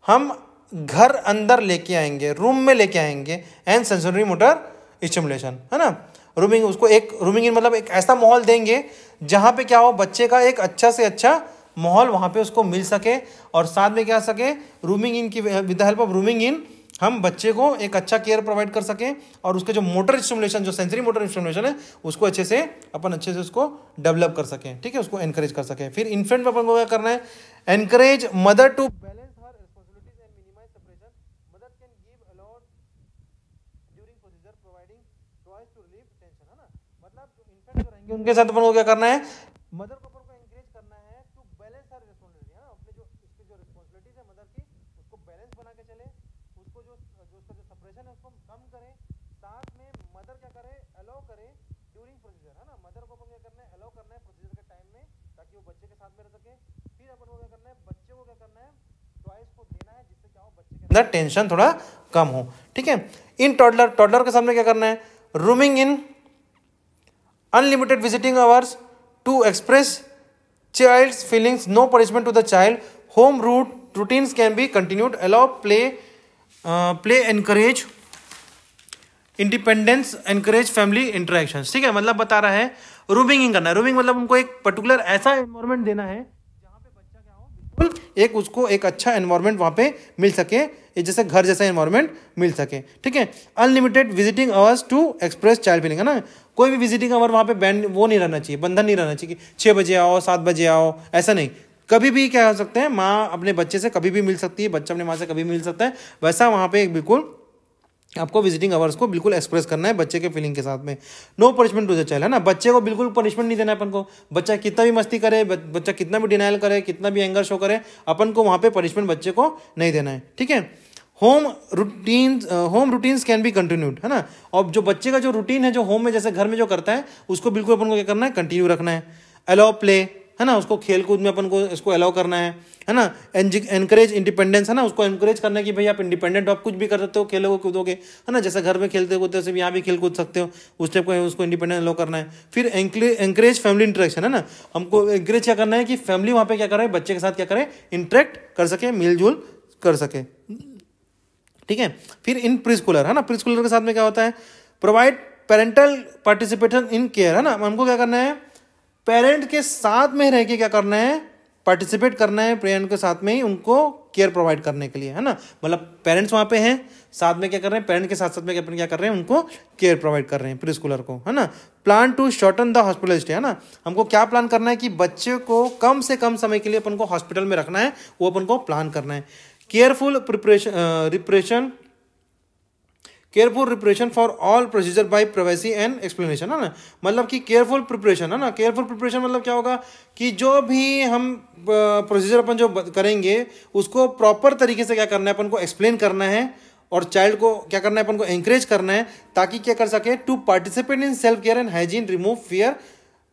हम घर अंदर लेके आएंगे, रूम में लेके आएंगे, एंड सेंसरी मोटर स्टिमुलेशन, है ना। रूमिंग, उसको एक रूमिंग इन मतलब एक ऐसा माहौल देंगे जहाँ पे क्या हो, बच्चे का एक अच्छा से अच्छा माहौल वहाँ पे उसको मिल सके, और साथ में क्या सके, रूमिंग इन की with the help of rooming in हम बच्चे को एक अच्छा केयर प्रोवाइड कर सकें, और उसके जो मोटर स्टिमुलेशन, जो सेंसरी मोटर स्टिमुलेशन है, उसको अच्छे से उसको डेवलप कर सकें। ठीक है, उसको एनकरेज कर सकें। फिर इन्फेंट में अपन को क्या करना है, encourage mother to balance her responsibilities and minimise separation, mother can give a lot during procedure providing toys to relieve tension, है ना। मतलब जो इन्फेंट जो रहेंगे उनके साथ अपन को क्या करना है, मदर को अपन को एनकरेज करना है टू बैलेंस हर रिस्पॉन्सिबिलिटी, है ना, अपने जो इसकी जो रिस्पॉन्सिबिलिटीज है मदर की, उसको बैलेंस बना के चले, उसको जो उसका जो सेपरेशन है उसको कम करें, साथ में मदर क्या करे, अलाउ करे ड्यूरिंग प्रोसीजर, है ना, मदर को अपन क्या करना है, अलाउ करना है प्रोसीजर के टाइम में, ताकि वो बच्चे के साथ में रह सके। फिर अपन को क्या करना है, बच्चे को क्या करना है, इसको देना है जिससे क्या हो बच्चे के अंदर टेंशन थोड़ा कम हो, ठीक है। इन टॉडलर के सामने क्या करना है, rooming in unlimited visiting hours to express child's feelings, no punishment to the child, home routines can be continued, allow play encourage independence, encourage family interactions, ठीक है। मतलब बता रहा है रूमिंग करना है। रूमिंग मतलब उनको एक पर्टिकुलर ऐसा एनवायरनमेंट देना है जहाँ पे बच्चा क्या हो, बिल्कुल एक उसको एक अच्छा एनवायरनमेंट वहाँ पे मिल सके, जैसे घर जैसा एनवायरनमेंट मिल सके, ठीक है। Unlimited visiting hours to express child feeling, है ना। कोई भी विजिटिंग आवर वहाँ पे बैंड वो नहीं रहना चाहिए, बंधन नहीं रहना चाहिए कि 6 बजे आओ 7 बजे आओ, ऐसा नहीं। कभी भी क्या कर सकते हैं, माँ अपने बच्चे से कभी भी मिल सकती है, बच्चा अपने माँ से कभी भी मिल सकता है, वैसा वहाँ पे एक बिल्कुल आपको विजिटिंग आवर्स को बिल्कुल एक्सप्रेस करना है बच्चे के फीलिंग के साथ में। No punishment to the child, है ना। बच्चे को बिल्कुल पनिशमेंट नहीं देना है अपन को। बच्चा कितना भी मस्ती करे, बच्चा कितना भी डिनाइल करे, कितना भी एंगर शो करे, अपन को वहाँ पे पनिशमेंट बच्चे को नहीं देना है, ठीक है। Home routines can be continued, है ना। और जो बच्चे का जो रूटीन है, जो होम में जैसे घर में जो करता है, उसको बिल्कुल अपन को क्या करना है, कंटिन्यू रखना है। अलाउ प्ले, है ना, उसको खेल कूद में अपन को इसको अलाउ करना है ना। एनकरेज इंडिपेंडेंस, है ना, उसको एनकरेज करना है कि भाई आप इंडिपेंडेंट हो, आप कुछ भी कर सकते हो, खेलोगे कूदोगे, है ना। जैसे घर में खेलते कूदते हो, यहाँ भी खेल कूद सकते हो, उस टाइप को उसको इंडिपेंडेंट अलाउ करना है। फिर एनकरेज फैमिली इंटरेक्शन, है ना। हमको एनकरेज क्या करना है कि फैमिली वहाँ पे क्या करे, बच्चे के साथ क्या करे, इंटरेक्ट कर सके, मिलजुल कर सके, ठीक है। फिर इन प्री स्कूलर, है ना, प्री स्कूलर के साथ में क्या होता है, provide parental participation in care, है ना। हमको क्या करना है, पेरेंट के साथ में रह के क्या करना है, पार्टिसिपेट करना है, पेरेंट के साथ में ही उनको केयर प्रोवाइड करने के लिए, है ना। मतलब पेरेंट्स वहाँ पे हैं, साथ में क्या कर रहे हैं, पेरेंट के साथ साथ में क्या कर रहे हैं, उनको केयर प्रोवाइड कर रहे हैं प्री स्कूलर को, है ना। Plan to shorten the hospital stay, है ना। हमको क्या प्लान करना है कि बच्चे को कम से कम समय के लिए अपन को हॉस्पिटल में रखना है, वो अपन को प्लान करना है। Careful preparation for all procedure bye privacy and explanation, है ना। मतलब कि केयरफुल प्रिपरेशन, है ना। केयरफुल प्रिपरेशन मतलब क्या होगा कि जो भी हम प्रोसीजर अपन जो करेंगे उसको प्रॉपर तरीके से क्या करना है, अपन को एक्सप्लेन करना है, और चाइल्ड को क्या करना है, अपन को एंकरेज करना है, ताकि क्या कर सके, to participate in self care and hygiene, remove fear,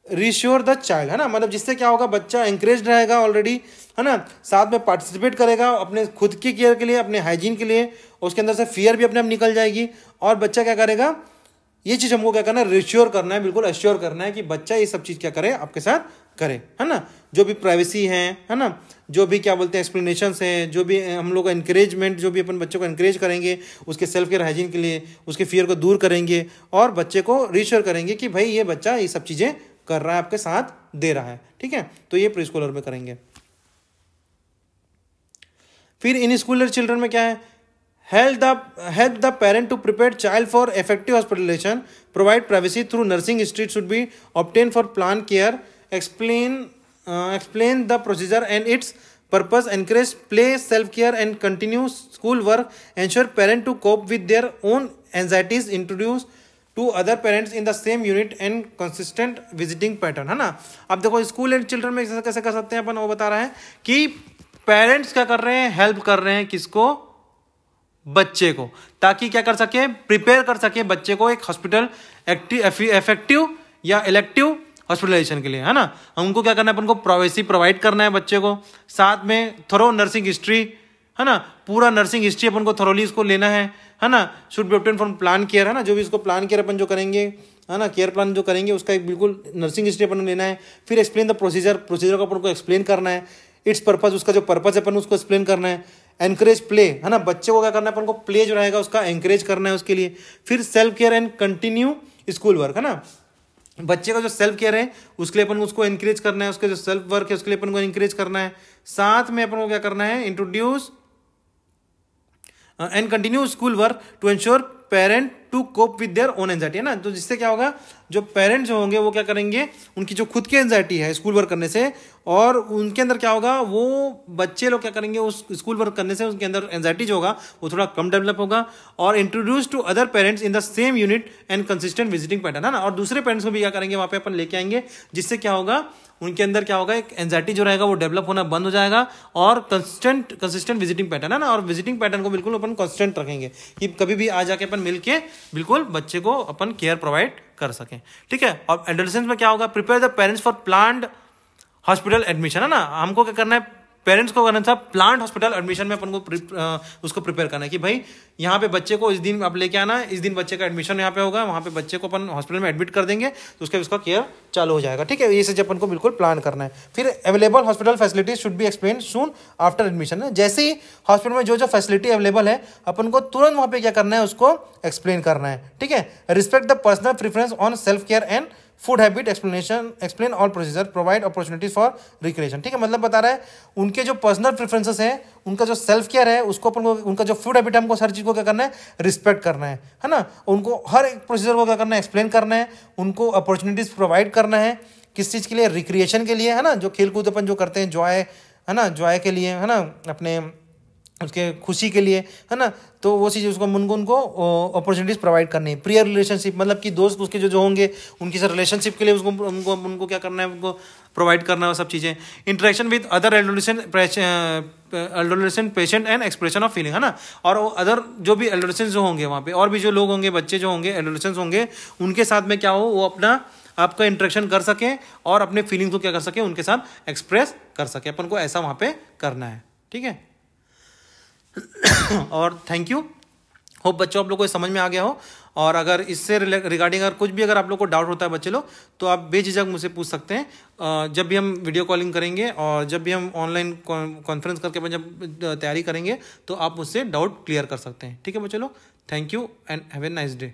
reassure the child, है ना। मतलब जिससे क्या होगा, बच्चा एंकरेज रहेगा ऑलरेडी, है ना, साथ में पार्टिसिपेट करेगा अपने खुद की केयर के लिए, अपने हाइजीन के लिए, उसके अंदर से फियर भी अपने आप निकल जाएगी, और बच्चा क्या करेगा, ये चीज़ हमको क्या करना है, रिश्योर करना है, बिल्कुल एश्योर करना है कि बच्चा ये सब चीज़ क्या करे, आपके साथ करे, है ना। जो भी प्राइवेसी है ना, जो भी क्या बोलते हैं एक्सप्लेनेशंस है, जो भी हम लोग एनकरेजमेंट, जो भी अपन बच्चों को एनकरेज करेंगे उसके सेल्फ केयर हाइजीन के लिए, उसके फियर को दूर करेंगे, और बच्चे को रिश्योर करेंगे कि भाई ये बच्चा ये सब चीज़ें कर रहा है, आपके साथ दे रहा है, ठीक है। तो ये प्री स्कूलर में करेंगे। फिर इन स्कूलर चिल्ड्रन में क्या है, help the parent to prepare child for effective hospitalization, provide privacy through nursing history should be obtained for plan care, explain the procedure and its purpose, encourage play, self care and continue school work, ensure parent to cope with their own anxieties, introduce to other parents in the same unit and consistent visiting pattern, है ना। अब देखो school and children में कैसे कर सकते हैं अपन, वो बता रहा है कि पेरेंट्स क्या कर रहे हैं, हेल्प कर रहे हैं किसको, बच्चे को, ताकि क्या कर सके, प्रिपेयर कर सके बच्चे को एक हॉस्पिटल इफेक्टिव या इलेक्टिव हॉस्पिटलाइजेशन के लिए, है ना। हमको क्या करना है, अपन को प्राइवेसी प्रोवाइड करना है बच्चे को, साथ में थोरो नर्सिंग हिस्ट्री, है ना, पूरा नर्सिंग हिस्ट्री अपन को थोरोली इसको लेना है ना। Should be obtain from plan care, है ना, जो भी इसको प्लान केयर अपन जो करेंगे, है ना, केयर प्लान जो करेंगे उसका एक बिल्कुल नर्सिंग हिस्ट्री अपन को लेना है। फिर एक्सप्लेन द प्रोसीजर को अपन को एक्सप्लेन करना है, इट्स पर्पज, उसका जो पर्पज है अपन उसको एक्सप्लेन करना है। एनकरेज प्ले, है ना, बच्चे को क्या करना है, अपन को प्ले जो रहेगा उसका एनकरेज करना है उसके लिए। फिर self care and continue school work, है ना, बच्चे का जो सेल्फ केयर है उसके लिए अपन उसको एनकरेज करना है, उसके जो सेल्फ वर्क है उसके लिए अपन को एनकरेज करना है। साथ में अपन को क्या करना है, introduce and continue school work to ensure parent to cope with their own anxiety, है ना। तो जिससे क्या होगा, जो पेरेंट्स जो होंगे वो क्या करेंगे, उनकी जो खुद की एंजाइटी है स्कूल वर्क करने से, और उनके अंदर क्या होगा, वो बच्चे लोग क्या करेंगे उस स्कूल वर्क करने से उनके अंदर एंजाइटी जो होगा वो थोड़ा कम डेवलप होगा। और introduce to other parents in the same unit and consistent visiting pattern, है ना। और दूसरे पेरेंट्स को भी क्या करेंगे, वहाँ पे अपन लेके आएंगे, जिससे क्या होगा, उनके अंदर क्या होगा, एक एंजाइटी जो रहेगा वो डेवलप होना बंद हो जाएगा, और कंसिस्टेंट विजिटिंग पैटर्न, है ना। और विजिटिंग पैटर्न को बिल्कुल अपन कंसिस्टेंट रखेंगे कि कभी भी आ जाके अपन मिलके बिल्कुल बच्चे को अपन केयर प्रोवाइड कर सकें, ठीक है। और एडोलेसेंस में क्या होगा, prepare the parents for planned hospital admission, है ना। हमको क्या करना है, पेरेंट्स को करना था प्लांट हॉस्पिटल एडमिशन में अपन को उसको प्रिपेयर करना है कि भाई यहाँ पे बच्चे को इस दिन आप लेके आना है, इस दिन बच्चे का एडमिशन यहाँ पे होगा, वहाँ पे बच्चे को अपन हॉस्पिटल में एडमिट कर देंगे तो उसका केयर चालू हो जाएगा। ठीक है, ये चीज़ अपन को बिल्कुल प्लान करना है। फिर available hospital facilities should be explain soon after admission है, जैसे ही हॉस्पिटल में जो फैसिलिटी अवेलेबल है अपन को तुरंत वहाँ पे क्या करना है, उसको एक्सप्लेन करना है। ठीक है, respect the personal preference on self care and food habit explain all procedure, provide opportunities for recreation. ठीक है, मतलब बता रहा है उनके जो पर्सनल प्रेफरेंसेस हैं, उनका जो सेल्फ केयर है, उसको अपन को, उनका जो फूड हैबिट है, हमको हर चीज़ को क्या करना है, रिस्पेक्ट करना है ना। उनको हर एक प्रोसीजर को क्या करना है, एक्सप्लेन करना है, उनको अपॉर्चुनिटीज प्रोवाइड करना है, किस चीज़ के लिए, रिक्रिएशन के लिए, है ना, जो खेल कूद अपन जो करते हैं, जॉय है ना, जॉय के लिए, है ना, अपने उसके खुशी के लिए, है ना, तो वो चीज़ उसको उनको अपॉर्चुनिटीज़ प्रोवाइड करनी है। प्रियर रिलेशनशिप मतलब कि दोस्त उसके जो होंगे उनकी सर रिलेशनशिप के लिए उनको क्या करना है, उनको प्रोवाइड करना है वो सब चीज़ें। Interaction with other adolescent patient and expression of feeling, है ना, और अदर जो भी एडोलेसेंट्स जो होंगे वहाँ पे, और भी जो लोग होंगे, बच्चे जो होंगे, एडोलेसेंट्स होंगे, उनके साथ में क्या हो, वो अपना आपका इंटरेक्शन कर सकें और अपने फीलिंग्स को क्या कर सकें, उनके साथ एक्सप्रेस कर सकें। अपन को ऐसा वहाँ पे करना है। ठीक है और थैंक यू, होप बच्चों आप लोग को समझ में आ गया हो। और अगर इससे रिगार्डिंग अगर कुछ भी अगर आप लोग को डाउट होता है बच्चे लोग, तो आप बेझिझक मुझसे पूछ सकते हैं। जब भी हम वीडियो कॉलिंग करेंगे और जब भी हम ऑनलाइन कॉन्फ्रेंस करके अपन जब तैयारी करेंगे तो आप मुझसे डाउट क्लियर कर सकते हैं। ठीक है बच्चे लोग, thank you and have a nice day.